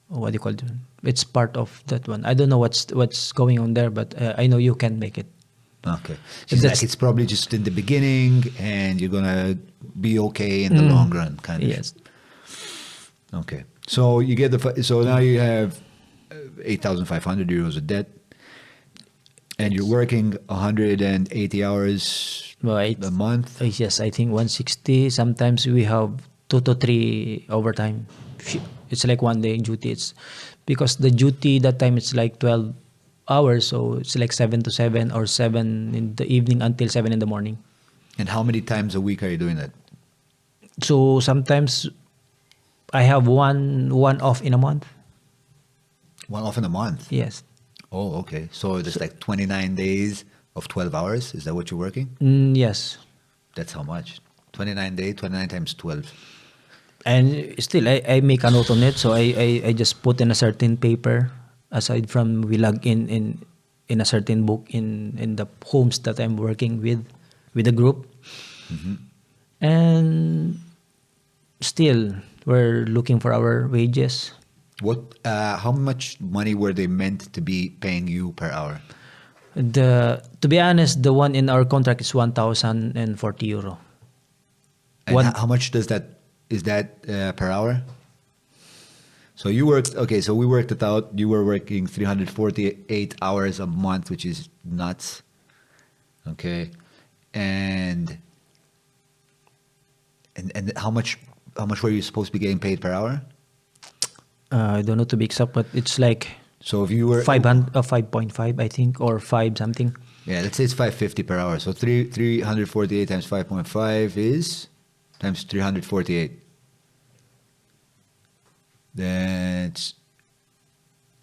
Speaker 3: what do you call it? It's part of that one. I don't know what's going on there, but I know you can make it.
Speaker 1: Okay. She's like, it's probably just in the beginning and you're going to be okay in the long run, kind of.
Speaker 3: Yes.
Speaker 1: Okay. So you get so now you have 8,500 euros of debt and you're working 180 hours a month.
Speaker 3: Yes, I think 160. Sometimes we have 2 to 3 overtime. It's like one day duty. It's because the duty that time it's like 12 hours, so it's like 7 to 7 or 7 in the evening until 7 in the morning.
Speaker 1: And how many times a week are you doing that?
Speaker 3: So sometimes I have one off in a month.
Speaker 1: One off in a month?
Speaker 3: Yes.
Speaker 1: Oh, okay. So there's like 29 days of 12 hours. Is that what you're working?
Speaker 3: Yes.
Speaker 1: That's how much? 29 days, 29 times 12.
Speaker 3: And still, I make a note on it. So I just put in a certain paper. Aside from we log in a certain book in the homes that I'm working with the group. And still, we're looking for our wages.
Speaker 1: How much money were they meant to be paying you per hour?
Speaker 3: To be honest, the one in our contract is 1,040 euro.
Speaker 1: And how much is that per hour? So you worked, okay, so we worked it out. You were working 348 hours a month, which is nuts. Okay. And how much were you supposed to be getting paid per hour?
Speaker 3: I don't know to be exact, but it's like
Speaker 1: so if you were
Speaker 3: 5.5, I think, or 5 something.
Speaker 1: Yeah, let's say it's 550 per hour. So 348 times 5.5 is times 348. That's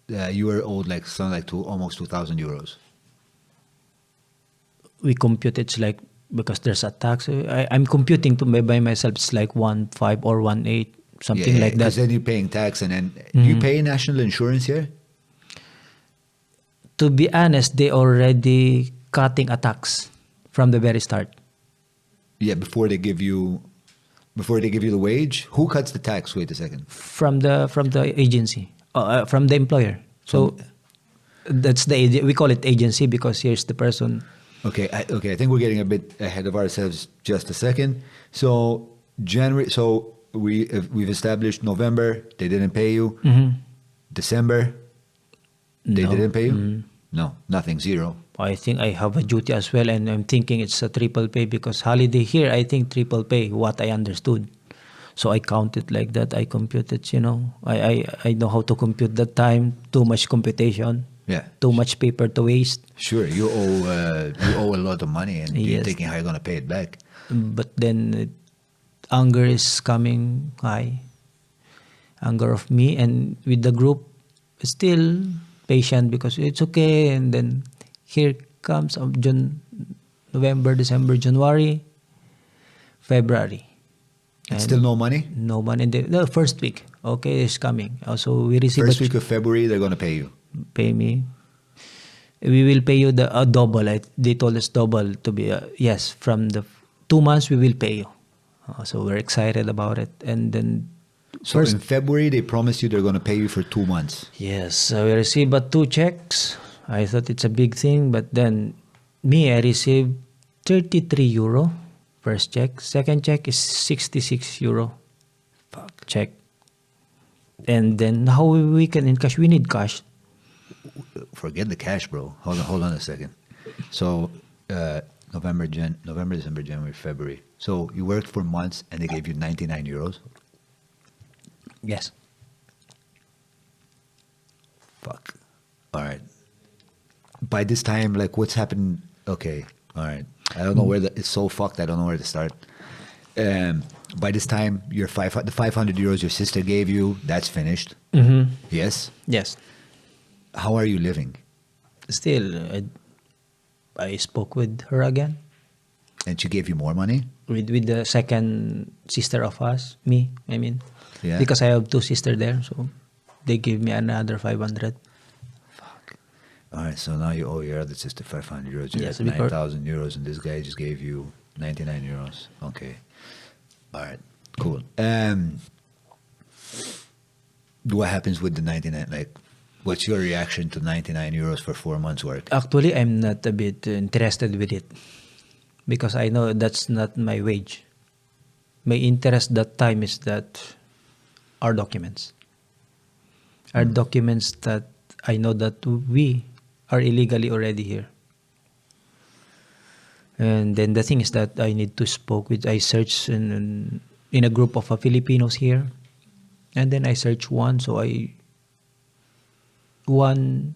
Speaker 1: you were owed like something like almost 2,000 euros.
Speaker 3: We compute it's like because there's a tax. I'm computing by myself. It's like 1.5 or 1.8, something like that.
Speaker 1: Because then you're paying tax and then you pay national insurance here.
Speaker 3: To be honest, they already cutting a tax from the very start.
Speaker 1: Yeah, before they give you the wage. Who cuts the tax? Wait a second.
Speaker 3: From the agency, from the employer. So that's we call it agency because here's the person.
Speaker 1: Okay, I think we're getting a bit ahead of ourselves. Just a second. So January. So we've established November. They didn't pay you. December. They didn't pay you. No, nothing. Zero.
Speaker 3: I think I have a duty as well, and I'm thinking it's a triple pay because holiday here, I think triple pay, what I understood. So I count it like that. I compute it, I know how to compute that time. Too much computation.
Speaker 1: Yeah.
Speaker 3: Too much paper to waste.
Speaker 1: Sure, you owe a lot of money, and you're thinking how you're gonna pay it back.
Speaker 3: But then anger is coming high. Anger of me and with the group, still patient because it's okay. And then here comes November, December, January, February.
Speaker 1: And still no money?
Speaker 3: No money. The first week, okay, is coming. Also, we receive
Speaker 1: first week of February, they're gonna pay you.
Speaker 3: Pay me. We will pay you the double. They told us double to be yes. From the 2 months, we will pay you. So we're excited about it. And then
Speaker 1: so in February, they promised you they're going to pay you for 2 months.
Speaker 3: Yes, we received but 2 checks. I thought it's a big thing, but then I received 33 euro first check. Second check is 66 euro. Check. And then how we can in cash? We need cash.
Speaker 1: Forget the cash, bro. Hold on a second. So November, December, January, February. So you worked for months and they gave you 99 euros?
Speaker 3: Yes.
Speaker 1: Fuck. All right. By this time, like what's happened? Okay. All right. I don't know it's so fucked. I don't know where to start. By this time, the 500 euros your sister gave you, that's finished. Yes?
Speaker 3: Yes.
Speaker 1: How are you living?
Speaker 3: Still, I spoke with her again.
Speaker 1: And she gave you more money?
Speaker 3: With the second sister of us, me, I mean.
Speaker 1: Yeah.
Speaker 3: Because I have 2 sisters there, so they gave me another 500.
Speaker 1: All right, so now you owe your other sister 500 euros. You're
Speaker 3: Yes,
Speaker 1: at
Speaker 3: because-
Speaker 1: 9,000 euros, and this guy just gave you 99 euros. Okay. All right, cool. What happens with the 99? Like, what's your reaction to 99 euros for 4 months' work?
Speaker 3: Actually, I'm not a bit interested with it because I know that's not my wage. My interest that time is that our documents. Our documents that I know that we are illegally already here. And then the thing is that I need to I search in a group of Filipinos here. And then I search one, so one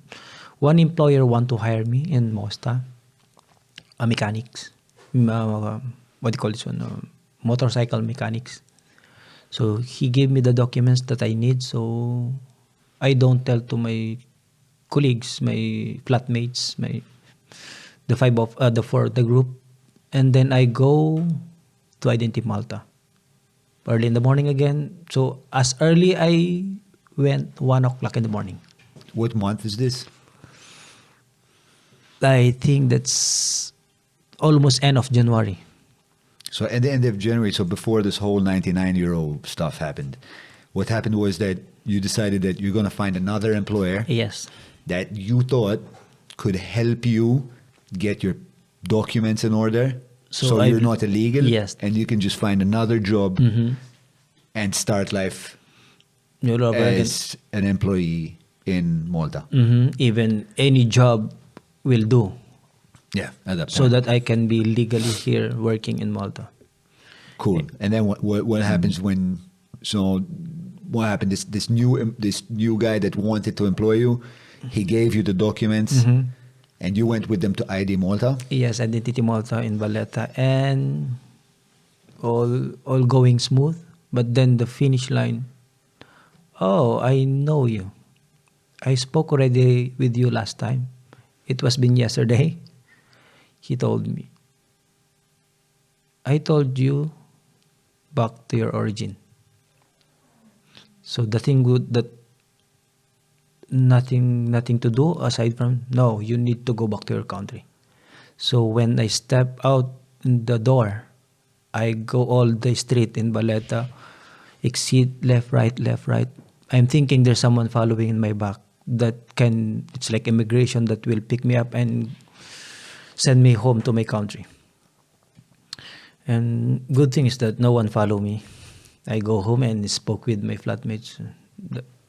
Speaker 3: employer want to hire me in Mosta, a mechanics, what do you call this one, motorcycle mechanics. So he gave me the documents that I need, so I don't tell to my colleagues, my flatmates, the four of the group, and then I go to Identity Malta early in the morning again. So as early I went 1 o'clock in the morning.
Speaker 1: What month is this?
Speaker 3: I think that's almost end of January.
Speaker 1: So at the end of January, so before this whole 99 euro stuff happened, what happened was that you decided that you're going to find another employer
Speaker 3: Yes.
Speaker 1: that you thought could help you get your documents in order, so you're not illegal,
Speaker 3: Yes.
Speaker 1: and you can just find another job and start life as an employee in Malta.
Speaker 3: Even any job will do,
Speaker 1: Yeah, at that point.
Speaker 3: so that I can be legally here working in Malta.
Speaker 1: Cool. And then what happens when? So what happened? This new guy that wanted to employ you, he gave you the documents, and you went with them to ID Malta.
Speaker 3: Yes, Identity Malta in Valletta, and all going smooth. But then the finish line. Oh, I know you. I spoke already with you last time. It was been yesterday. He told me. I told you back to your origin. So the thing good that nothing to do aside from no, you need to go back to your country. So when I step out in the door, I go all the street in Valletta, exit left, right. I'm thinking there's someone following in my back it's like immigration that will pick me up and send me home to my country. And good thing is that no one follow me. I go home and spoke with my flatmates.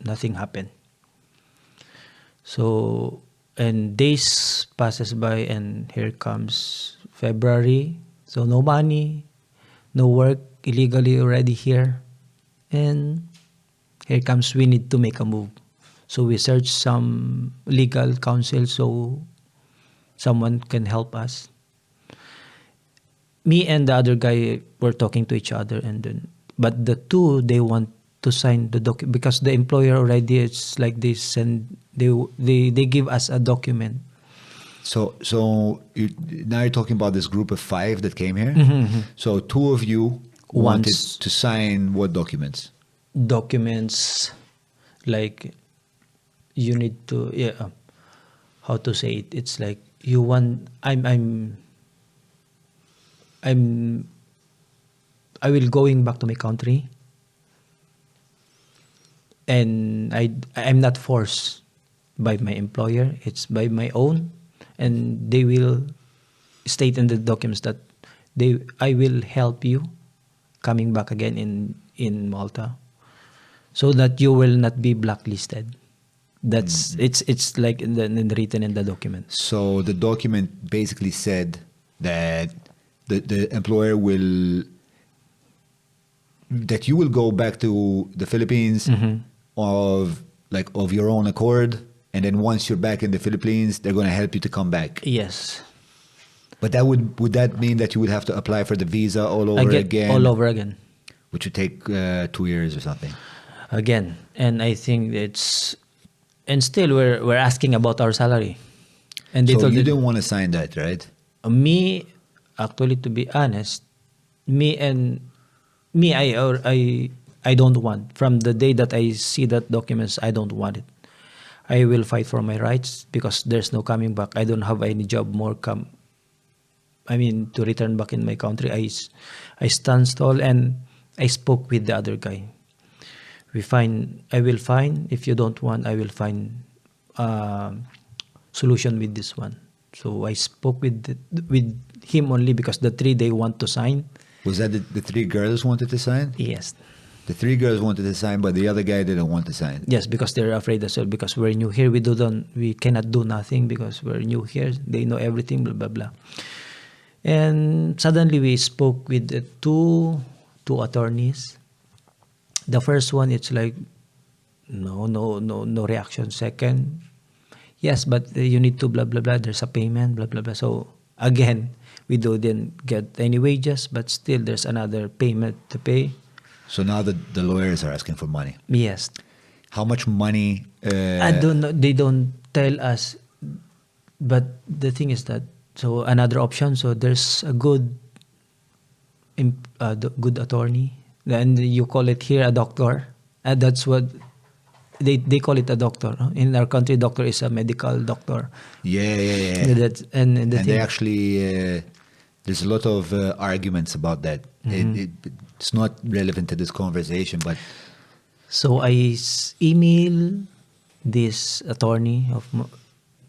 Speaker 3: Nothing happened. So, and days passes by, and here comes February. So no money, no work, illegally already here. And here comes we need to make a move. So we search some legal counsel so someone can help us. Me and the other guy were talking to each other, but the two, they want to sign the document because the employer already, it's like they give us a document.
Speaker 1: So now you're talking about this group of 5 that came here. So 2 of you wanted to sign what documents?
Speaker 3: Documents like you need to how to say it? It's like you want. I will going back to my country, and I'm not forced by my employer. It's by my own, and they will state in the documents that I will help you coming back again in Malta, so that you will not be blacklisted. That's it's like written in the document.
Speaker 1: So the document basically said that the employer that you will go back to the Philippines of your own accord, and then once you're back in the Philippines, they're going to help you to come back.
Speaker 3: Yes.
Speaker 1: But would that mean that you would have to apply for the visa all over again?
Speaker 3: All over again.
Speaker 1: Which would take 2 years or something.
Speaker 3: Again, and I think and still we're asking about our salary, and they
Speaker 1: So
Speaker 3: told
Speaker 1: you didn't want to sign that, right?
Speaker 3: me. Actually, to be honest, I I don't want. From the day that I see that documents, I don't want it. I will fight for my rights because there's no coming back. I don't have any job more to return back in my country. I stand tall and I spoke with the other guy. I will find, if you don't want, I will find solution with this one. So I spoke with him only because the three they want to sign.
Speaker 1: Was that the three girls wanted to sign?
Speaker 3: Yes.
Speaker 1: The three girls wanted to sign, but the other guy didn't want to sign.
Speaker 3: Yes, because they're afraid as well. Because we're new here, we cannot do nothing because we're new here. They know everything, blah blah blah. And suddenly we spoke with two attorneys. The first one, it's like no reaction. Second, yes, but you need to blah blah blah. There's a payment, blah blah blah. So again, we didn't get any wages, but still there's another payment to pay.
Speaker 1: So now the lawyers are asking for money.
Speaker 3: Yes.
Speaker 1: How much money?
Speaker 3: I don't know. They don't tell us. But the thing is that, so another option, so there's a good attorney. And you call it here a doctor. And that's what they call it, a doctor. In our country, doctor is a medical doctor.
Speaker 1: Yeah.
Speaker 3: And
Speaker 1: they actually, there's a lot of arguments about that. It's not relevant to this conversation, but...
Speaker 3: So I email this attorney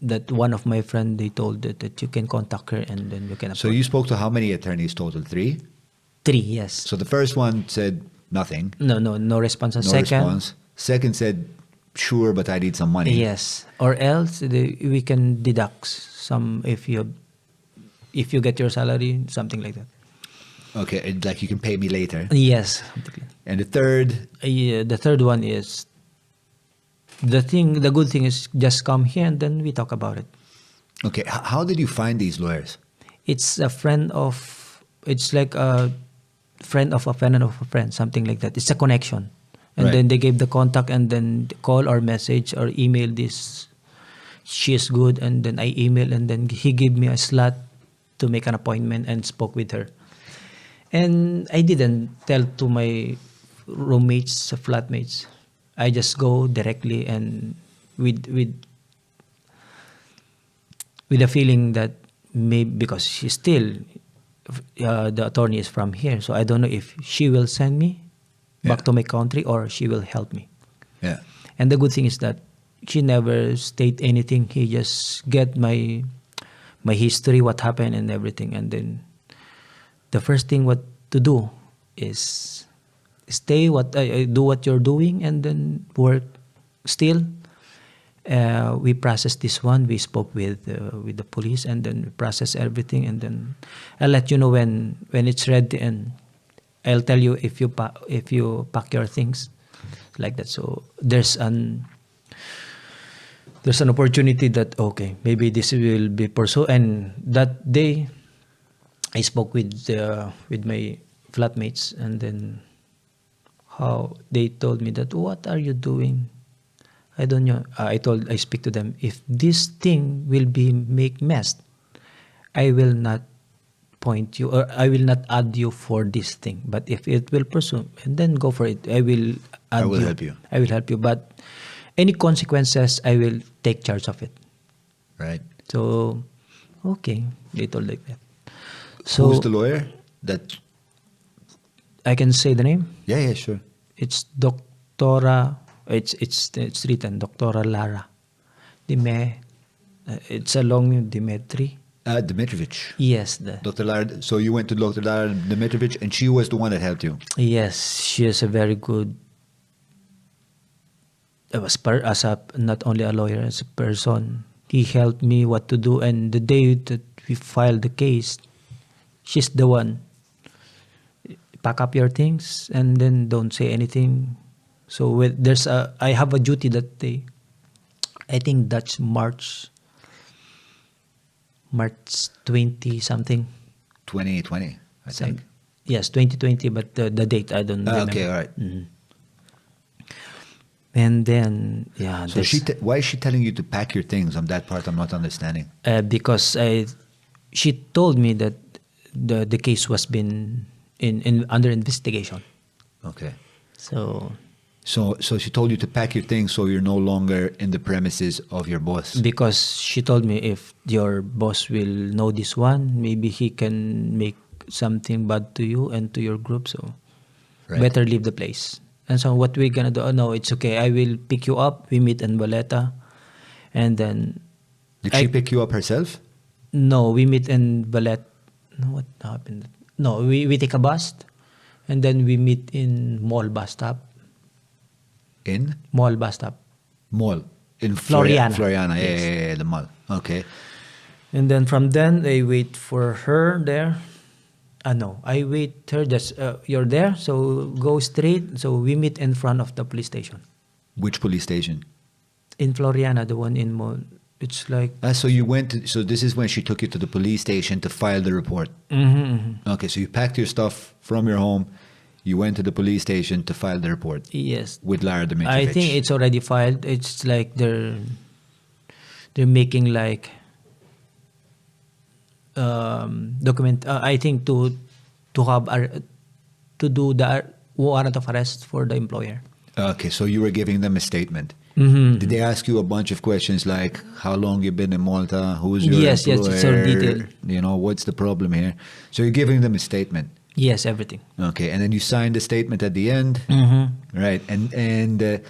Speaker 3: that one of my friend, they told that you can contact her and then you can...
Speaker 1: So you spoke to how many attorneys total? 3?
Speaker 3: 3, yes.
Speaker 1: So the first one said nothing.
Speaker 3: No response.
Speaker 1: No response. Second said, sure, but I need some money.
Speaker 3: Yes. Or else we can deduct some if you get your salary, something like that.
Speaker 1: Okay, like you can pay me later.
Speaker 3: Yes.
Speaker 1: And the third?
Speaker 3: The third one is, the good thing is just come here and then we talk about it.
Speaker 1: Okay, how did you find these lawyers?
Speaker 3: It's like a friend of a friend of a friend, something like that. It's a connection. And then they gave the contact and then call or message or email this. She is good, and then I email and then he gave me a slot to make an appointment and spoke with her. And I didn't tell to my roommates, flatmates. I just go directly and with a feeling that maybe because she's still the attorney is from here, so I don't know if she will send me back to my country or she will help me.
Speaker 1: Yeah.
Speaker 3: And the good thing is that she never state anything. He just get my history, what happened and everything, and then the first thing what to do is do what you're doing and then work still. We process this one. We spoke with the police and then we process everything, and then I'll let you know when it's ready, and I'll tell you if you pack your things like that. So there's an opportunity that okay, maybe this will be pursued. And that day I spoke with my flatmates, and then how they told me that, what are you doing? I don't know. I speak to them, if this thing will make mess, I will not point you or I will not add you for this thing. But if it will pursue, and then go for it. I will help you. I will help you. But any consequences, I will take charge of it.
Speaker 1: Right.
Speaker 3: So, okay. They told like that. So,
Speaker 1: who's the lawyer? That
Speaker 3: I can say the name?
Speaker 1: Yeah, sure.
Speaker 3: It's Doctora. It's written Doctora Lara. It's a long name, Dimitri.
Speaker 1: Dimitrovic.
Speaker 3: Yes.
Speaker 1: Dr. Lara. So you went to Dr. Lara Dimitrovic, and she was the one that helped you.
Speaker 3: Yes, she is a very good. Not only a lawyer, as a person. He helped me what to do, and the day that we filed the case, she's the one. Pack up your things and then don't say anything. So I have a duty that day. I think that's March 20 something.
Speaker 1: 2020, I think.
Speaker 3: Yes, 2020, but the date I don't remember.
Speaker 1: Okay, all right.
Speaker 3: Mm-hmm. And then, yeah.
Speaker 1: So why is she telling you to pack your things? On that part, I'm not understanding.
Speaker 3: Because she told me that the case was been under investigation.
Speaker 1: Okay.
Speaker 3: So
Speaker 1: So she told you to pack your things so you're no longer in the premises of your boss.
Speaker 3: because she told me if your boss will know this one, maybe he can make something bad to you and to your group. So
Speaker 1: Right.
Speaker 3: better leave the place. And so what we're gonna do? Oh no, it's okay. I will pick you up. We meet in Valletta, and then
Speaker 1: Did she pick you up herself?
Speaker 3: no, we meet in Valletta. No, what happened? No, we take a bus, and then we meet in Mall bus stop.
Speaker 1: In
Speaker 3: Mall bus stop.
Speaker 1: mall in
Speaker 3: Floriana.
Speaker 1: Floriana,
Speaker 3: Yes.
Speaker 1: yeah, the mall. Okay.
Speaker 3: And then from then, I wait for her there. No, I wait her. Just you're there, so go straight. So we meet in front of the police station
Speaker 1: Which police station?
Speaker 3: in Floriana, the one in Mall. It's like
Speaker 1: So you went. So this is when she took you to the police station to file the report. Okay, so you packed your stuff from your home. You went to the police station to file the report
Speaker 3: yes.
Speaker 1: with Lara Dimitrovic.
Speaker 3: I think it's already filed. It's like they're making like document. I think to have to do the warrant of arrest for the employer.
Speaker 1: Okay, so you were giving them a statement.
Speaker 3: Mm-hmm.
Speaker 1: Did they ask you a bunch of questions like how long you've been in Malta, who's your
Speaker 3: Yes, yes,
Speaker 1: employer,
Speaker 3: it's all detailed.
Speaker 1: you know, what's the problem here? So you're giving them a statement.
Speaker 3: Yes, everything.
Speaker 1: Okay, and then you signed the statement at the end, right? And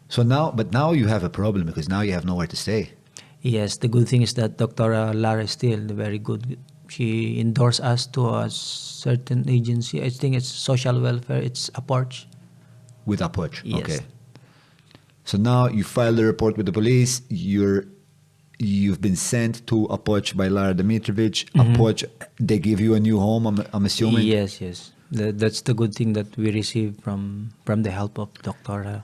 Speaker 1: so now you have a problem because now you have nowhere to stay.
Speaker 3: Yes, the good thing is that Dr. Lara is still very good. She endorsed us to a certain agency. I think it's social welfare. It's a porch.
Speaker 1: With Apoch.
Speaker 3: Yes.
Speaker 1: Okay. So now you filed the report with the police. You've been sent to Apoch by Lara Dimitrovic. Apoch, they give you a new home, I'm assuming?
Speaker 3: Yes, yes. That's the good thing that we received from the help of Dr.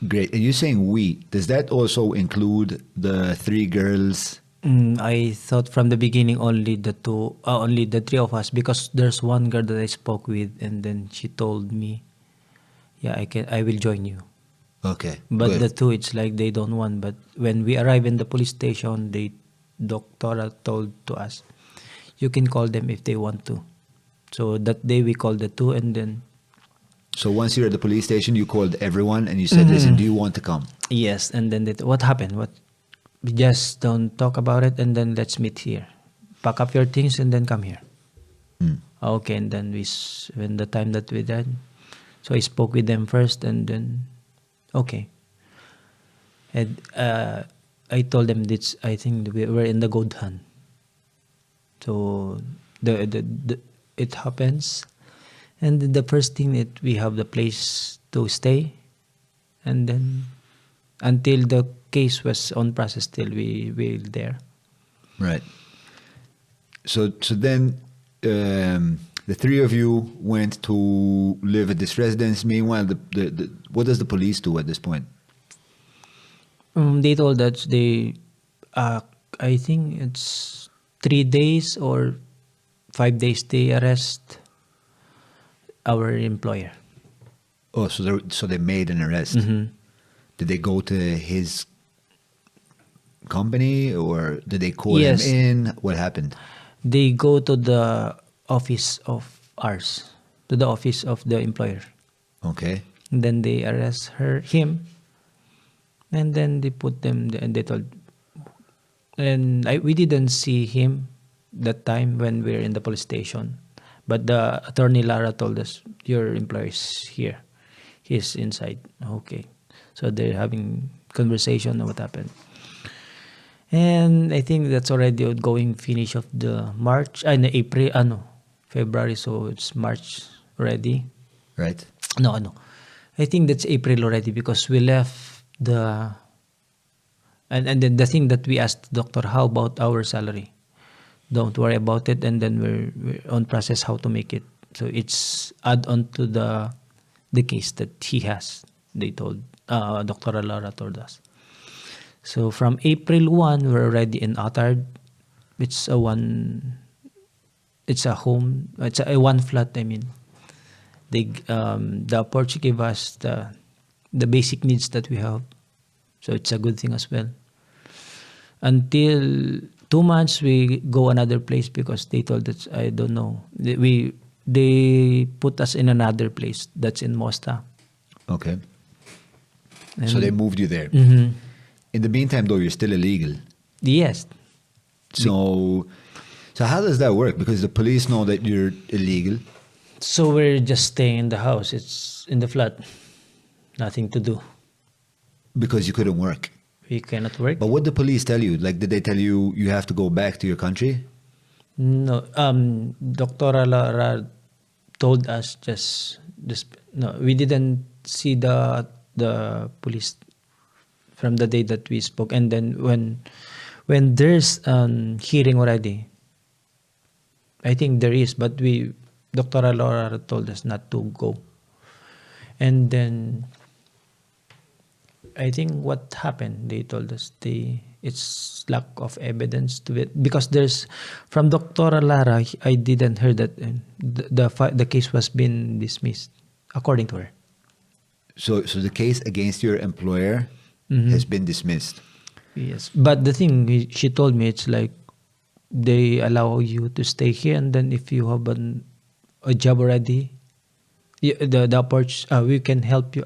Speaker 1: Great. And you're saying we. Does that also include the 3 girls?
Speaker 3: I thought from the beginning only the 3 of us, because there's one girl that I spoke with, and then she told me, "Yeah, I will join you."
Speaker 1: Okay.
Speaker 3: But
Speaker 1: good.
Speaker 3: the 2, it's like they don't want. But when we arrive in the police station, Doctora told to us, you can call them if they want to. So that day we called the 2, and then
Speaker 1: So once you're at the police station, you called everyone and you said, listen, do you want to come?
Speaker 3: yes, and then what happened? We just don't talk about it, and then let's meet here. Pack up your things and then come here. Okay, and then when the time that we did, so I spoke with them first, and then okay. And I told them that I think we were in the gold hunt. So it happens, and the first thing that we have the place to stay, and then until the case was on process, still we were there.
Speaker 1: Right. So then the 3 of you went to live at this residence. Meanwhile, what does the police do at this point?
Speaker 3: They told that I think it's 3 days or 5 days they arrest our employer.
Speaker 1: Oh, so they made an arrest. Did they go to his company or did they call him
Speaker 3: Yes.
Speaker 1: in? What happened?
Speaker 3: They go to the office of ours, to the office of the employer.
Speaker 1: Okay.
Speaker 3: And then they arrest him, and then they put them, and they told, and we didn't see him that time when we were in the police station, but the attorney Lara told us, your employer is here, he's inside. Okay, so they're having conversation on what happened, and I think that's already outgoing finish of the March, February, so it's March already.
Speaker 1: Right.
Speaker 3: No. I think that's April already, because we left and then the thing that we asked the doctor, how about our salary? Don't worry about it, and then we're on process how to make it. So it's add on to the case that he has. They told Dr. Lara told us. So from April 1, we're already in Attard. It's a home. It's a one flat. I mean, the Portuguese gave us the basic needs that we have, so it's a good thing as well. Until 2 months, we go another place because they told us, I don't know. they put us in another place that's in Mosta.
Speaker 1: Okay.
Speaker 3: And
Speaker 1: So they moved you there.
Speaker 3: Mhm.
Speaker 1: In the meantime, though, you're still illegal.
Speaker 3: Yes.
Speaker 1: So how does that work? Because the police know that you're illegal.
Speaker 3: So we're just staying in the house. It's in the flat. Nothing to do.
Speaker 1: Because you couldn't work.
Speaker 3: We cannot work.
Speaker 1: But what did the police tell you? Like, did they tell you you have to go back to your country?
Speaker 3: No. Dr. Lara told us just no. We didn't see the police from the day that we spoke, and then when there's hearing already, I think there is, but Dr. Laura told us not to go. And then I think what happened, they told us it's lack of evidence to it, because there's from Dr. Lara, I didn't hear that the case was been dismissed according to her.
Speaker 1: So the case against your employer has been dismissed.
Speaker 3: Yes, but the thing she told me, it's like they allow you to stay here, and then if you have a job already, we can help you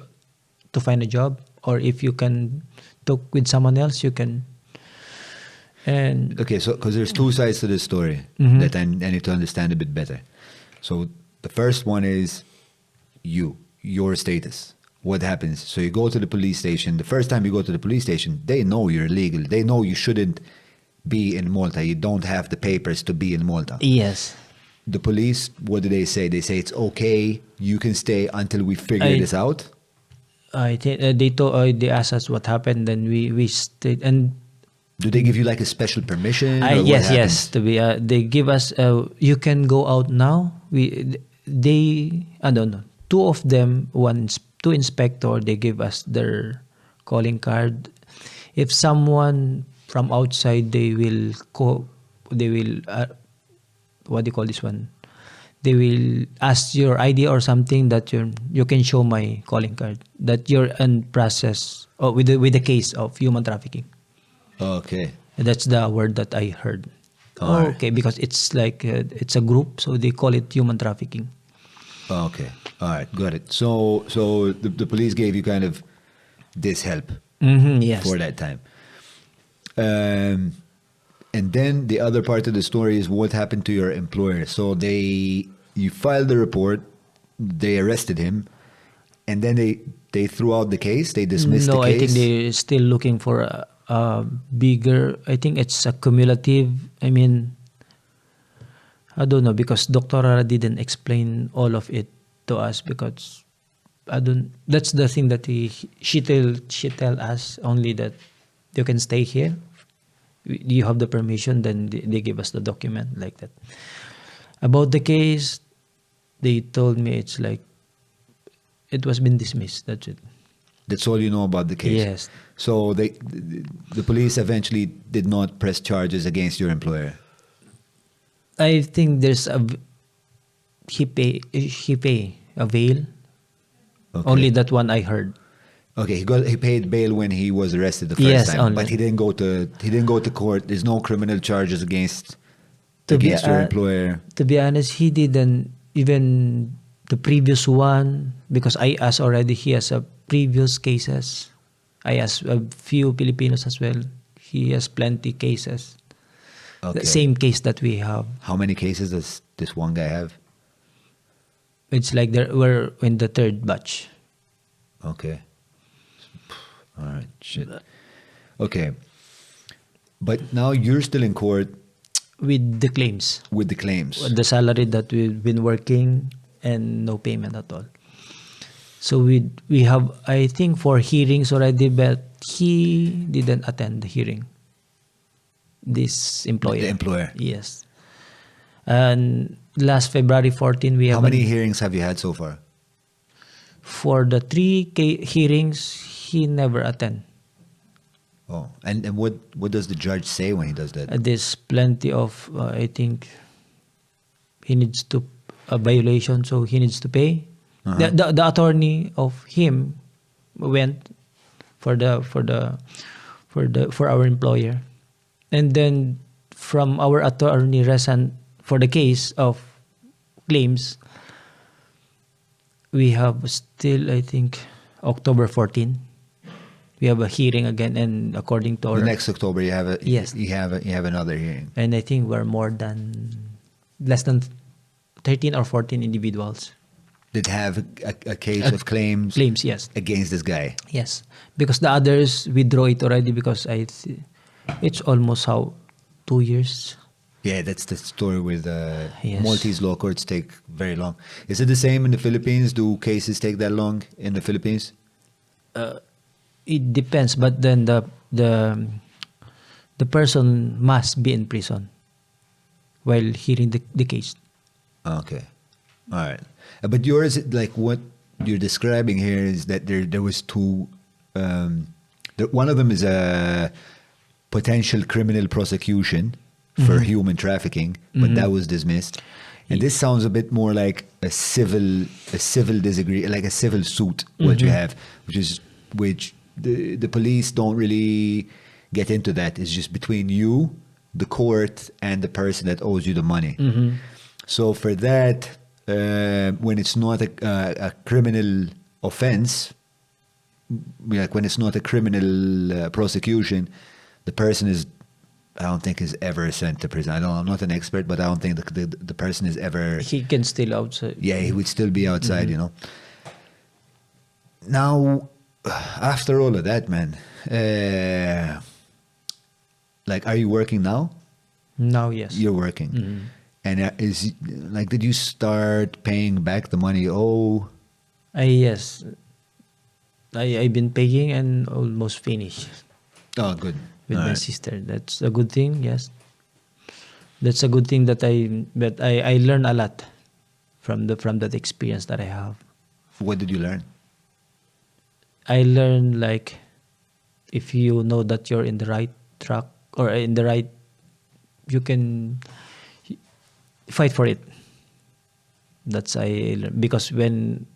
Speaker 3: to find a job, or if you can talk with someone else, you can. And
Speaker 1: Okay, so because there's two sides to this story that I need to understand a bit better. So the first one is your status. What happens? So you go to the police station. The first time you go to the police station, they know you're illegal. They know you shouldn't be in Malta. You don't have the papers to be in Malta.
Speaker 3: yes,
Speaker 1: The police, what do they say? They say it's okay. You can stay until we figure this out.
Speaker 3: I think they asked us what happened. Then we stayed, and
Speaker 1: Do they give you like a special permission? Or what
Speaker 3: yes,
Speaker 1: happens?
Speaker 3: to be they give us you can go out now. I don't know. Two of them, two inspector, they give us their calling card. If someone from outside, they will what do you call this one? They will ask your ID or something that you can show my calling card that you're in process with the case of human trafficking.
Speaker 1: Okay.
Speaker 3: That's the word that I heard.
Speaker 1: Alright.
Speaker 3: Okay, because it's like it's a group, so they call it human trafficking.
Speaker 1: Okay. All right. Got it. So the police gave you kind of this help
Speaker 3: Yes.
Speaker 1: for that time. And then the other part of the story is what happened to your employer. So you filed the report, they arrested him, and then they threw out the case. They dismissed the
Speaker 3: No,
Speaker 1: case.
Speaker 3: I think they're still looking for a bigger. I think it's a cumulative. I mean, I don't know, because Dr. Rara didn't explain all of it to us, because I don't. That's the thing that she tell us only that you can stay here. You have the permission. Then they give us the document like that. About the case, they told me it's like it was been dismissed. That's it.
Speaker 1: That's all you know about the case.
Speaker 3: Yes.
Speaker 1: So the police eventually did not press charges against your employer.
Speaker 3: I think there's he pay a bail.
Speaker 1: Okay.
Speaker 3: Only that one I heard.
Speaker 1: Okay, he paid bail when he was arrested the first
Speaker 3: Yes,
Speaker 1: time,
Speaker 3: only.
Speaker 1: but he didn't go to court. There's no criminal charges against
Speaker 3: To be,
Speaker 1: your employer.
Speaker 3: To be honest, he didn't even the previous one, because I asked already. He has a previous cases. I asked a few Filipinos as well. He has plenty cases.
Speaker 1: Okay.
Speaker 3: The same case that we have.
Speaker 1: How many cases does this one guy have?
Speaker 3: It's like we're in the third batch.
Speaker 1: Okay. All right. Shit. Okay. But now you're still in court
Speaker 3: With the claims.
Speaker 1: with the claims.
Speaker 3: The salary that we've been working and no payment at all. So we have, I think, 4 hearings already, but he didn't attend the hearing. This employer.
Speaker 1: The employer.
Speaker 3: Yes. And last February 14, we have
Speaker 1: How many hearings have you had so far?
Speaker 3: for the 3 hearings, he never attend.
Speaker 1: Oh, and what does the judge say when he does that?
Speaker 3: There's plenty of, I think, he needs to, a violation, so he needs to pay. The attorney of him went for our employer, and then from our attorney Resan for the case of claims, we have still, I think, October 14. We have a hearing again, and according to our...
Speaker 1: The next October, you have a
Speaker 3: Yes.
Speaker 1: you have another hearing.
Speaker 3: And I think we're less than 13 or 14 individuals.
Speaker 1: That have a case of claims
Speaker 3: Claims, yes.
Speaker 1: against this guy.
Speaker 3: Yes. Because the others withdraw it already because it's almost 2 years.
Speaker 1: Yeah, that's the story with
Speaker 3: Yes.
Speaker 1: Maltese law courts take very long. Is it the same in the Philippines? Do cases take that long in the Philippines?
Speaker 3: It depends, but then the person must be in prison while hearing the case.
Speaker 1: Okay. All right. But yours, like what you're describing here is that there was two, one of them is a potential criminal prosecution for human trafficking, but that was dismissed. And this sounds a bit more like a civil disagree, like a civil suit, what you have, which the police don't really get into that. It's just between you, the court, and the person that owes you the money. So for that, when it's not a criminal offense, like when it's not a criminal prosecution, the person I don't think is ever sent to prison. I'm not an expert, but I don't think the person is ever...
Speaker 3: He can still outside.
Speaker 1: Yeah, he would still be outside, you know. Now, after all of that, man, like, are you working now?
Speaker 3: Now, yes.
Speaker 1: You're working. And did you start paying back the money you owe?
Speaker 3: Yes. I've been paying and almost finished
Speaker 1: Oh, good.
Speaker 3: with
Speaker 1: All
Speaker 3: my
Speaker 1: right.
Speaker 3: sister. That's a good thing, yes. That's a good thing that I learned a lot from that experience that I have.
Speaker 1: What did you learn?
Speaker 3: I learned, like, if you know that you're in the right track or in the right, you can fight for it. That's I learned. Because when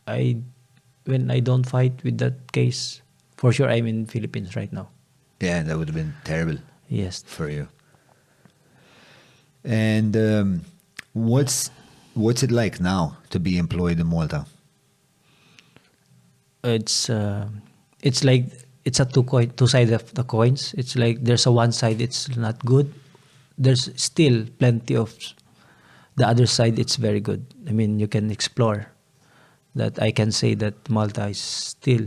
Speaker 3: I don't fight with that case, for sure I'm in Philippines right now.
Speaker 1: Yeah, that would have been terrible
Speaker 3: Yes.
Speaker 1: for you. And what's it like now to be employed in Malta?
Speaker 3: It's like it's a two sides of the coins. It's like there's a one side it's not good. There's still plenty of the other side. It's very good. I mean, you can explore. That I can say that Malta is still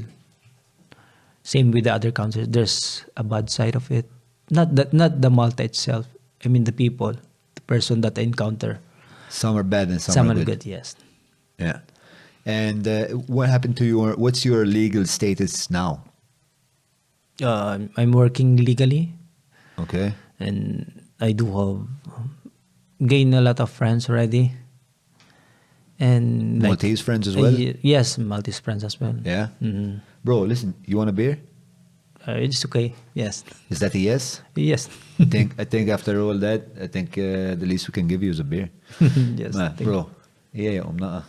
Speaker 3: same with the other countries. There's a bad side of it. Not the Malta itself. I mean the people, the person that I encounter.
Speaker 1: Some are bad and some are good.
Speaker 3: Yes.
Speaker 1: Yeah. And what happened to what's your legal status now?
Speaker 3: I'm working legally,
Speaker 1: Okay.
Speaker 3: and I do have gained a lot of friends already. And
Speaker 1: Maltese friends as well?
Speaker 3: Yes, Maltese friends as well.
Speaker 1: Yeah?
Speaker 3: Mhm.
Speaker 1: Bro, listen, you want a beer?
Speaker 3: It's okay. Yes.
Speaker 1: Is that a yes?
Speaker 3: Yes.
Speaker 1: I think after all that, I think the least we can give you is a beer.
Speaker 3: Yes.
Speaker 1: Ma,
Speaker 3: thank you.
Speaker 1: bro, yeah, umnaqa.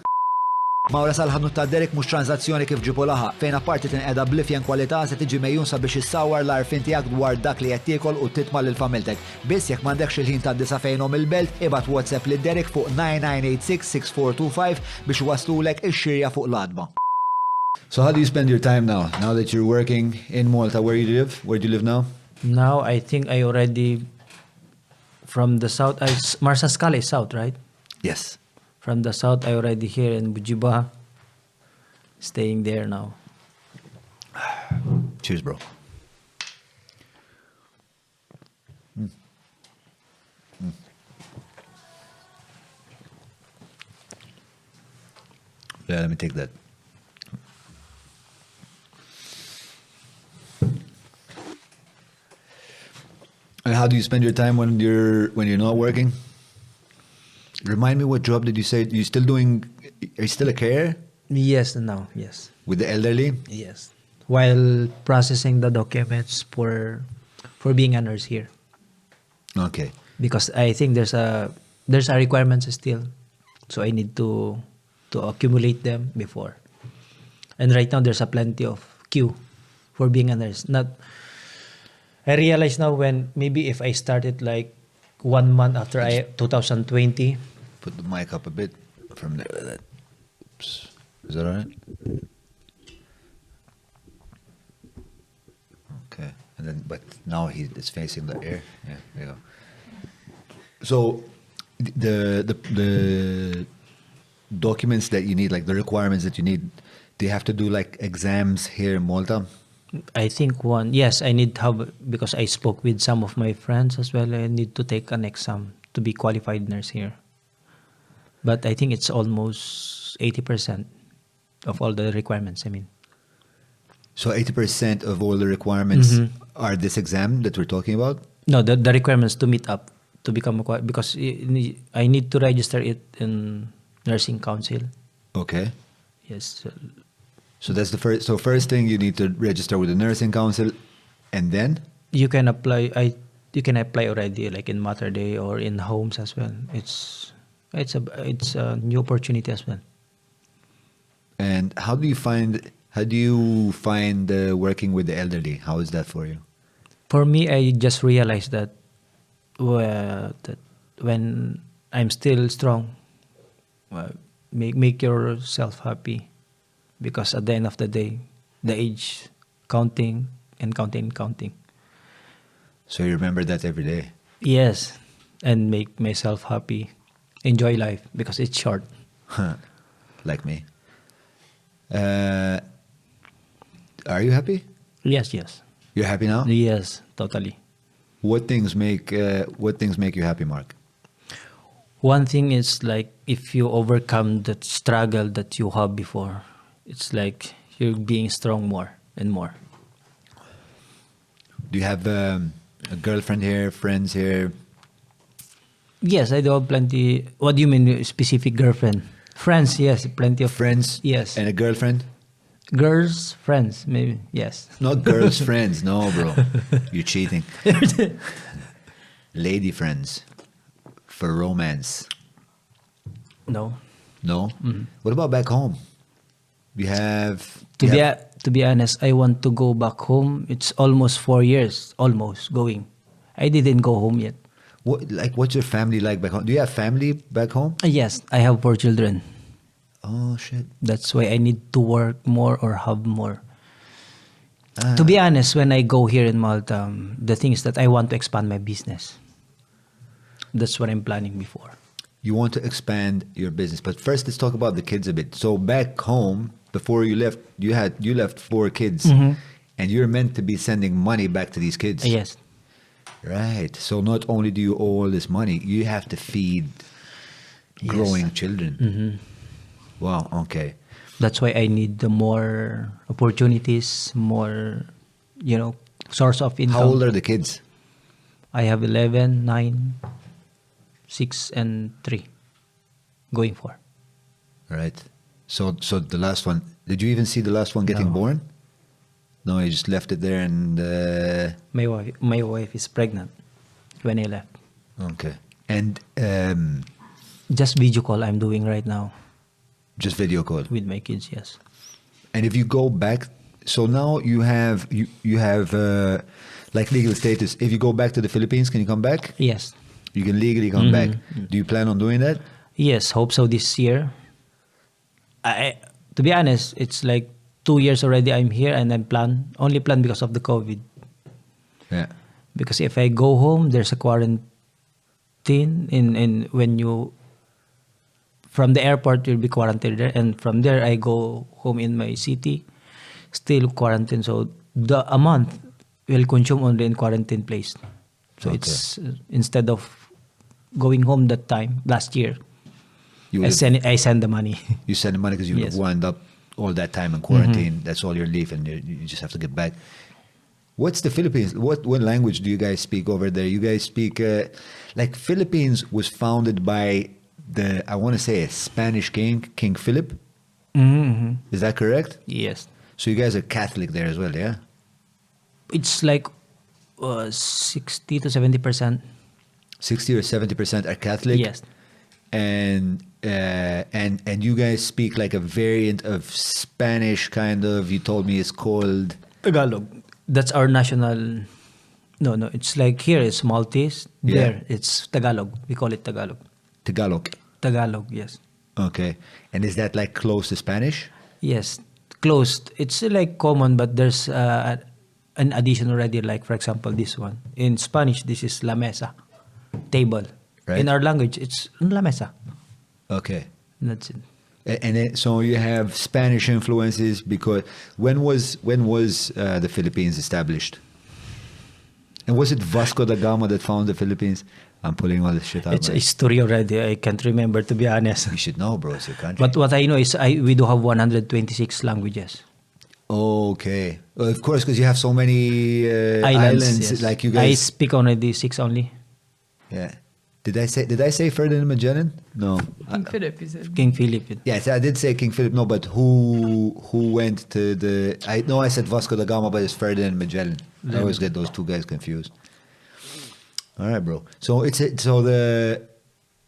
Speaker 1: Mawra sal-ħadnu ta' Derek mux tranzazzjoni kif ġibu laħa, fejn apparti tinqeda blifjen kwalità se tiġi mejjun sabiex issawar l-arfin tiegħek dwar dak li qed tiekol u titma' lil familtek. Biss jekk m'għandekx il-ħin tad-disa fejnhom il-belt, ibad WhatsApp lil Derek fuq 9986-6425 biex waslulek ix-xirja fuq l-adba. So how do you spend your time now that you're working in Malta? Where do you live? Where do you live now?
Speaker 3: Now I think I already from the south. Marsa Scala is south, right?
Speaker 1: Yes.
Speaker 3: From the south, I already here in Bujiba, staying there now.
Speaker 1: Cheers, bro. Yeah, let me take that. And how do you spend your time when you're not working? Remind me, what job did you say? Are you still a carer
Speaker 3: Yes, now, yes.
Speaker 1: with the elderly?
Speaker 3: Yes. While processing the documents for being a nurse here.
Speaker 1: Okay.
Speaker 3: Because I think there's a requirements still. So I need to accumulate them before. And right now there's a plenty of queue for being a nurse. I realize now when maybe if I started like 1 month after 2020,
Speaker 1: put the mic up a bit from there. Like that. Oops. Is that all right? Okay. And then, but now it's facing the air. Yeah, there you go. So, the documents that you need, like the requirements that you need, do you have to do like exams here in Malta?
Speaker 3: I think one. Yes, I need to have, because I spoke with some of my friends as well. I need to take an exam to be qualified nurse here. But I think it's almost 80% of all the requirements. I mean.
Speaker 1: So 80% of all the requirements are this exam that we're talking about?
Speaker 3: No, the requirements to meet up to become a because I need to register it in nursing council.
Speaker 1: Okay.
Speaker 3: Yes.
Speaker 1: So that's the first. So first thing, you need to register with the nursing council, and then
Speaker 3: You can apply. You can apply already, like in Mater Day or in homes as well. It's a new opportunity as well.
Speaker 1: and how do you find working with the elderly? How is that for you?
Speaker 3: For me, I just realized that, that when I'm still strong, make yourself happy, because at the end of the day, the age counting and counting.
Speaker 1: So you remember that every day.
Speaker 3: Yes, and make myself happy, enjoy life because it's short.
Speaker 1: Like me. Are you happy?
Speaker 3: Yes.
Speaker 1: You're happy now?
Speaker 3: Yes, totally.
Speaker 1: What things make you happy, Mark?
Speaker 3: One thing is like if you overcome that struggle that you have before, it's like you're being strong more and more.
Speaker 1: Do you have a girlfriend here, friends here?
Speaker 3: Yes, I do have plenty. What do you mean specific girlfriend? Friends, yes, plenty of
Speaker 1: Friends?
Speaker 3: Yes.
Speaker 1: And a girlfriend?
Speaker 3: Girls, friends, maybe, yes.
Speaker 1: Not girls' friends, no, bro. You're cheating. Lady friends for romance.
Speaker 3: No.
Speaker 1: No? What about back home? You have...
Speaker 3: To be honest, I want to go back home. It's almost 4 years, almost going. I didn't go home yet.
Speaker 1: What's your family like back home? Do you have family back home?
Speaker 3: Yes, I have 4 children.
Speaker 1: Oh, shit.
Speaker 3: That's why I need to work more or have more. To be honest, when I go here in Malta, the thing is that I want to expand my business. That's what I'm planning before.
Speaker 1: You want to expand your business. But first, let's talk about the kids a bit. So back home, before you left, you left 4 kids. And you're meant to be sending money back to these kids.
Speaker 3: Yes.
Speaker 1: Right. So not only do you owe all this money, you have to feed growing children. Wow. Okay.
Speaker 3: That's why I need the more opportunities, more, source of income.
Speaker 1: How old are the kids?
Speaker 3: I have 11, 9, 6, and 3. Going 4.
Speaker 1: Right. So the last one, did you even see the last one getting
Speaker 3: No.
Speaker 1: born? No, you just left it there and...
Speaker 3: My wife is pregnant when I left.
Speaker 1: Okay. And
Speaker 3: Just video call I'm doing right now
Speaker 1: just video call.
Speaker 3: with my kids, yes.
Speaker 1: And if you go back, so now you have like legal status. If you go back to the Philippines, can you come back?
Speaker 3: Yes.
Speaker 1: You can legally come back. Do you plan on doing that?
Speaker 3: Yes, hope so this year. To be honest, it's like 2 years already I'm here, and I'm only plan because of the COVID.
Speaker 1: Yeah.
Speaker 3: Because if I go home, there's a quarantine in when you from the airport you'll be quarantined there, and from there I go home in my city, still quarantine. So a month will consume only in quarantine place. So
Speaker 1: Okay.
Speaker 3: it's instead of going home that time last year,
Speaker 1: You
Speaker 3: I
Speaker 1: would have-
Speaker 3: send the money.
Speaker 1: you send the money because you
Speaker 3: Yes.
Speaker 1: have wound up all that time in quarantine. That's all your leave, and you just have to get back. What's the Philippines? What language do you guys speak over there? You guys speak like Philippines was founded by I want to say a Spanish king, King Philip. Is that correct?
Speaker 3: Yes,
Speaker 1: So you guys are Catholic there as well, yeah?
Speaker 3: it's like 60 to 70%.
Speaker 1: 60 or 70% are Catholic.
Speaker 3: Yes.
Speaker 1: And you guys speak like a variant of Spanish, kind of. You told me it's called
Speaker 3: Tagalog. That's our national. No, it's like here it's Maltese.
Speaker 1: Yeah.
Speaker 3: There it's Tagalog. We call it Tagalog.
Speaker 1: Tagalog.
Speaker 3: Tagalog, yes.
Speaker 1: Okay. And is that like close to Spanish?
Speaker 3: Yes, closed. It's like common, but there's an addition already. Like for example, this one in Spanish, this is la mesa, table.
Speaker 1: Right.
Speaker 3: In our language, it's la mesa.
Speaker 1: Okay.
Speaker 3: That's it.
Speaker 1: So you have Spanish influences because when was the Philippines established? And was it Vasco da Gama that found the Philippines? I'm pulling all this shit out.
Speaker 3: It's a
Speaker 1: man.
Speaker 3: history already. I can't remember, to be honest.
Speaker 1: You should know, bro. It's your country.
Speaker 3: But what I know is we do have 126 languages.
Speaker 1: Okay. Well, of course, because you have so many islands.
Speaker 3: Yes.
Speaker 1: Like you
Speaker 3: I
Speaker 1: guys.
Speaker 3: speak only 6 only.
Speaker 1: Yeah. Did I say Ferdinand Magellan? No.
Speaker 5: King Philip, you said.
Speaker 3: King Philip.
Speaker 1: Yes, I did say King Philip. No, but who went to the? I know I said Vasco da Gama, but it's Ferdinand Magellan. I always get those two guys confused. All right, bro. So the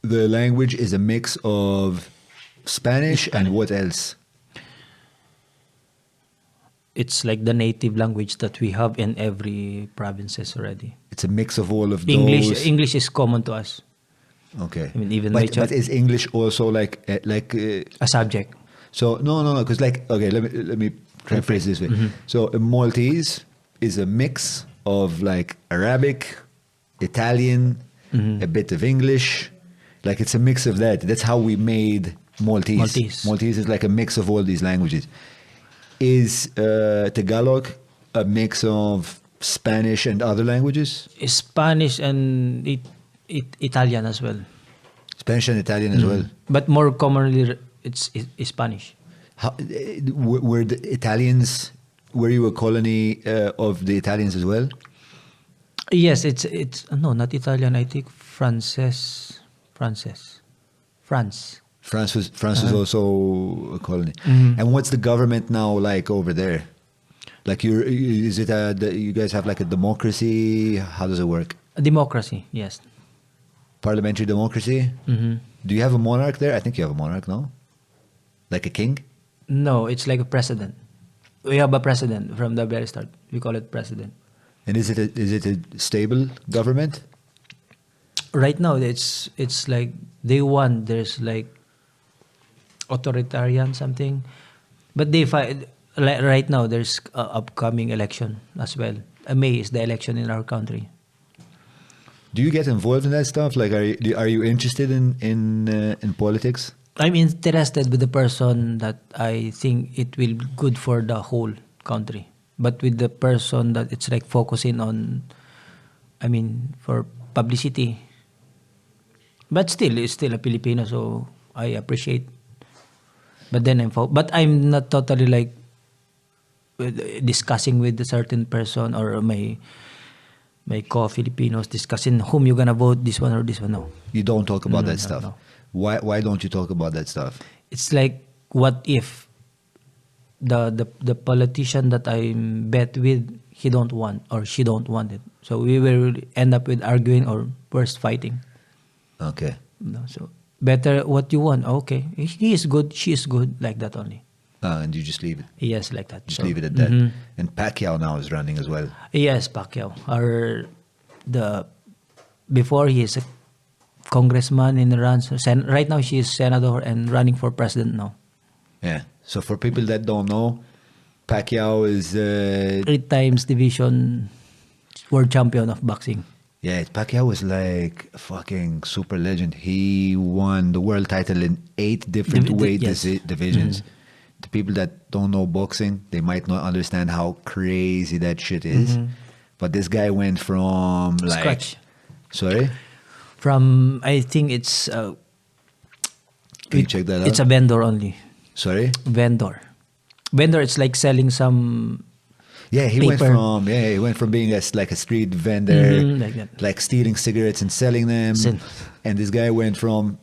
Speaker 1: language is a mix of Spanish and what else?
Speaker 3: It's like the native language that we have in every provinces already.
Speaker 1: It's a mix of all of those.
Speaker 3: English is common to us.
Speaker 1: Okay.
Speaker 3: I mean, even my
Speaker 1: but is English also like
Speaker 3: a subject.
Speaker 1: So no, because like okay, let me try and phrase this way. So a Maltese is a mix of like Arabic, Italian, a bit of English. Like it's a mix of that. That's how we made Maltese. Maltese is like a mix of all these languages. Is Tagalog a mix of Spanish and other languages?
Speaker 3: Spanish and Italian as well.
Speaker 1: Spanish and Italian as well.
Speaker 3: But more commonly, it's Spanish.
Speaker 1: Were the Italians? Were you a colony of the Italians as well?
Speaker 3: Yes, it's no, not Italian. I think France.
Speaker 1: France was also a colony. And what's the government now like over there? Like is it you guys have like a democracy? How does it work?
Speaker 3: A democracy, yes.
Speaker 1: Parliamentary democracy? Do you have a monarch there? I think you have a monarch, no? Like a king?
Speaker 3: No, it's like a president. We have a president from the very start. We call it president.
Speaker 1: And is it a stable government?
Speaker 3: Right now, it's like day one. There's like authoritarian something, but they fight. Like right now, there's upcoming election as well. May is the election in our country.
Speaker 1: Do you get involved in that stuff? Like, are you interested in politics?
Speaker 3: I'm interested with the person that I think it will be good for the whole country. But with the person that it's like focusing on, I mean, for publicity. But still, it's still a Filipino, so I appreciate. But then I'm not totally like discussing with a certain person or my co-Filipinos discussing whom you're gonna vote, this one or this one. No.
Speaker 1: You don't talk about that stuff.
Speaker 3: No.
Speaker 1: Why don't you talk about that stuff?
Speaker 3: It's like, what if the politician that I bet with, he don't want or she don't want it, so we will end up with arguing or worse, fighting.
Speaker 1: Okay.
Speaker 3: No, so better what you want. Okay, he is good, she is good, like that only.
Speaker 1: And you just leave it.
Speaker 3: Yes, like that.
Speaker 1: Just leave it at that. And Pacquiao now is running as well.
Speaker 3: Yes, Pacquiao. Before he is a congressman and runs. Right now she is senator and running for president now.
Speaker 1: Yeah. So for people that don't know, Pacquiao is
Speaker 3: 3 times division world champion of boxing.
Speaker 1: yeah, Pacquiao was like a fucking super legend. He won the world title in 8 different weight divisions. The people that don't know boxing, they might not understand how crazy that shit is. But this guy went from like
Speaker 3: Scratch.
Speaker 1: Sorry?
Speaker 3: From, I think it's
Speaker 1: Can you check that out?
Speaker 3: it's a vendor only.
Speaker 1: Sorry?
Speaker 3: Vendor, it's like selling some
Speaker 1: Yeah, he
Speaker 3: paper.
Speaker 1: went from being like a street vendor,
Speaker 3: like that.
Speaker 1: like stealing cigarettes and selling them. And this guy went from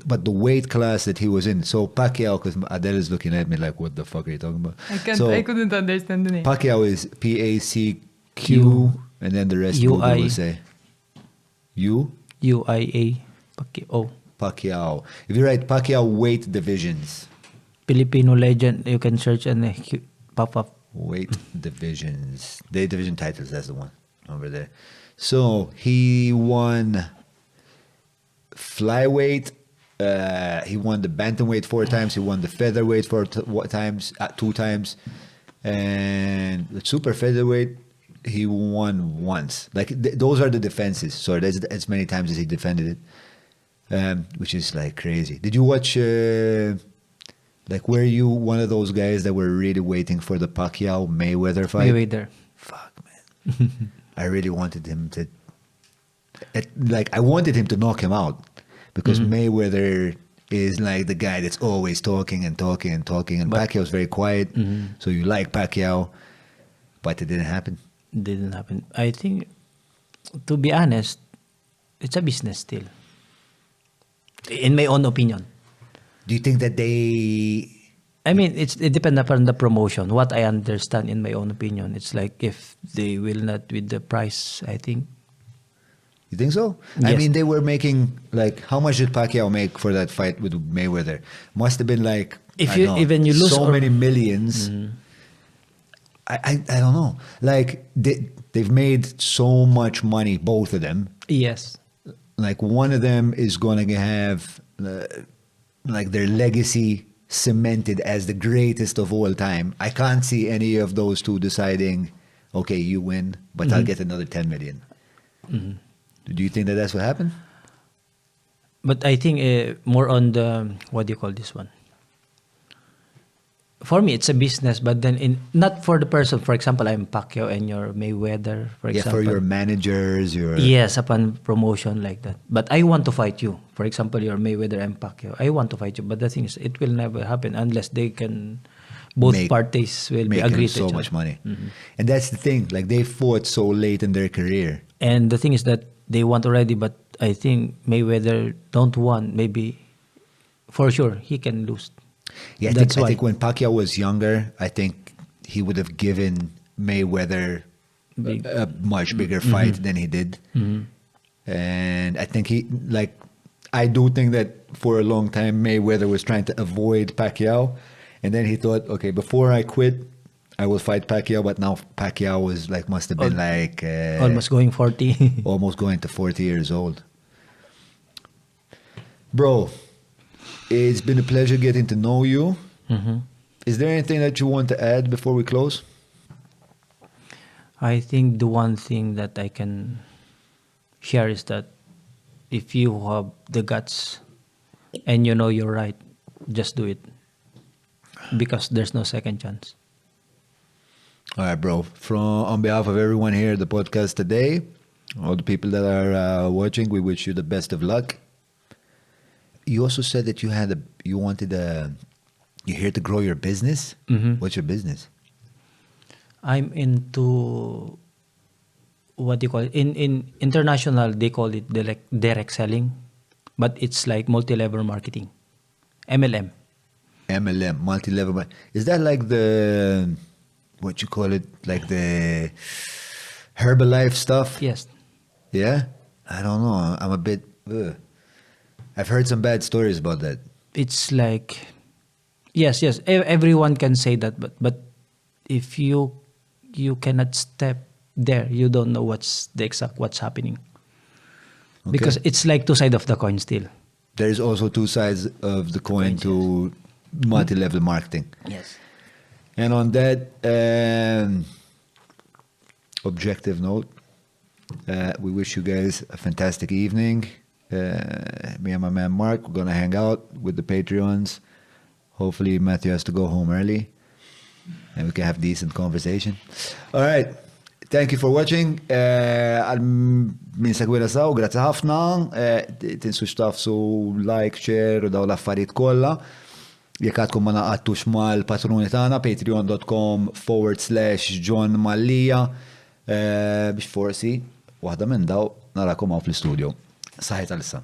Speaker 1: but the weight class that he was in. So Pacquiao, because Adele is looking at me like, what the fuck are you talking about?
Speaker 5: I couldn't understand the name.
Speaker 1: Pacquiao is PACQ, and then the rest Google will say.
Speaker 3: UIA Pacquiao.
Speaker 1: Pacquiao. If you write Pacquiao weight divisions.
Speaker 3: Filipino legend, you can search and pop up.
Speaker 1: Weight divisions. The division titles, that's the one over there. So he won flyweight, He won the bantamweight 4 times. He won the featherweight 2 times. And the super featherweight, he won once. Like, those are the defenses. So that's as many times as he defended it, which is like crazy. Did you watch, like, were you one of those guys that were really waiting for the Pacquiao-Mayweather fight?
Speaker 3: Mayweather.
Speaker 1: Fuck, man. I really wanted him to, I wanted him to knock him out. Because Mayweather is like the guy that's always talking and talking and talking. And Pacquiao's very quiet. So you like Pacquiao. But it didn't happen.
Speaker 3: Didn't happen. I think, to be honest, it's a business still. In my own opinion.
Speaker 1: Do you think that they...
Speaker 3: I mean, it depends upon the promotion. What I understand, in my own opinion, it's like if they will not with the price, I think.
Speaker 1: You think so?
Speaker 3: Yes.
Speaker 1: I mean, they were making, like, how much did Pacquiao make for that fight with Mayweather? Must have been like,
Speaker 3: even you lose
Speaker 1: so many millions. I don't know. Like, they've made so much money, both of them.
Speaker 3: Yes.
Speaker 1: Like, one of them is going to have, like, their legacy cemented as the greatest of all time. I can't see any of those two deciding, okay, you win, but I'll get another 10 million. Do you think that that's what happened?
Speaker 3: But I think more on the, what do you call this one? For me, it's a business, but then not for the person. For example, I'm Pacquiao and you're Mayweather, for example.
Speaker 1: For your managers, your...
Speaker 3: Yes, upon promotion like that. But I want to fight you. For example, you're Mayweather and Pacquiao. I want to fight you. But the thing is, it will never happen unless they can... Both parties will be agree to
Speaker 1: so
Speaker 3: each
Speaker 1: much
Speaker 3: other.
Speaker 1: Money. And that's the thing. Like, they fought so late in their career.
Speaker 3: And the thing is that they want already, but I think Mayweather don't want. Maybe, for sure, he can lose.
Speaker 1: Yeah, I think when Pacquiao was younger, I think he would have given Mayweather a much bigger fight than he did. And I think I do think that for a long time, Mayweather was trying to avoid Pacquiao. And then he thought, okay, before I quit, I will fight Pacquiao. But now Pacquiao was must have been
Speaker 3: almost going 40.
Speaker 1: almost going to 40 years old. Bro, it's been a pleasure getting to know you. Is there anything that you want to add before we close?
Speaker 3: I think the one thing that I can share is that if you have the guts and you know you're right, just do it. Because there's no second chance.
Speaker 1: All right, bro. On behalf of everyone here at the podcast today, all the people that are watching, we wish you the best of luck. You also said that you're here to grow your business. What's your business?
Speaker 3: I'm into, what do you call it? In international, they call it direct selling, but it's like multi-level marketing, MLM.
Speaker 1: MLM, multi-level. Is that like the, what you call it, like the Herbalife stuff?
Speaker 3: Yes.
Speaker 1: Yeah? I don't know. I'm a bit, I've heard some bad stories about that.
Speaker 3: It's like, yes, everyone can say that, but if you cannot step there, you don't know what's happening. Okay. Because it's like two sides of the coin still.
Speaker 1: There's also two sides of the coin to multi-level marketing.
Speaker 3: Yes.
Speaker 1: And on that objective note, we wish you guys a fantastic evening. Me and my man Mark, we're going to hang out with the Patreons. Hopefully Matthew has to go home early and we can have decent conversation. All right. Thank you for watching. Min segwina saw, grazzi ħafna. Tinsux tafsu like, share u daw l-affarijiet kollha. Jekk għadkom ma naqgħadtux mal-patruni tagħna patreon.com/Jon Mallia biex forsi waħda minn daw narakom hawn fl-istudju. Saħħit għal issa.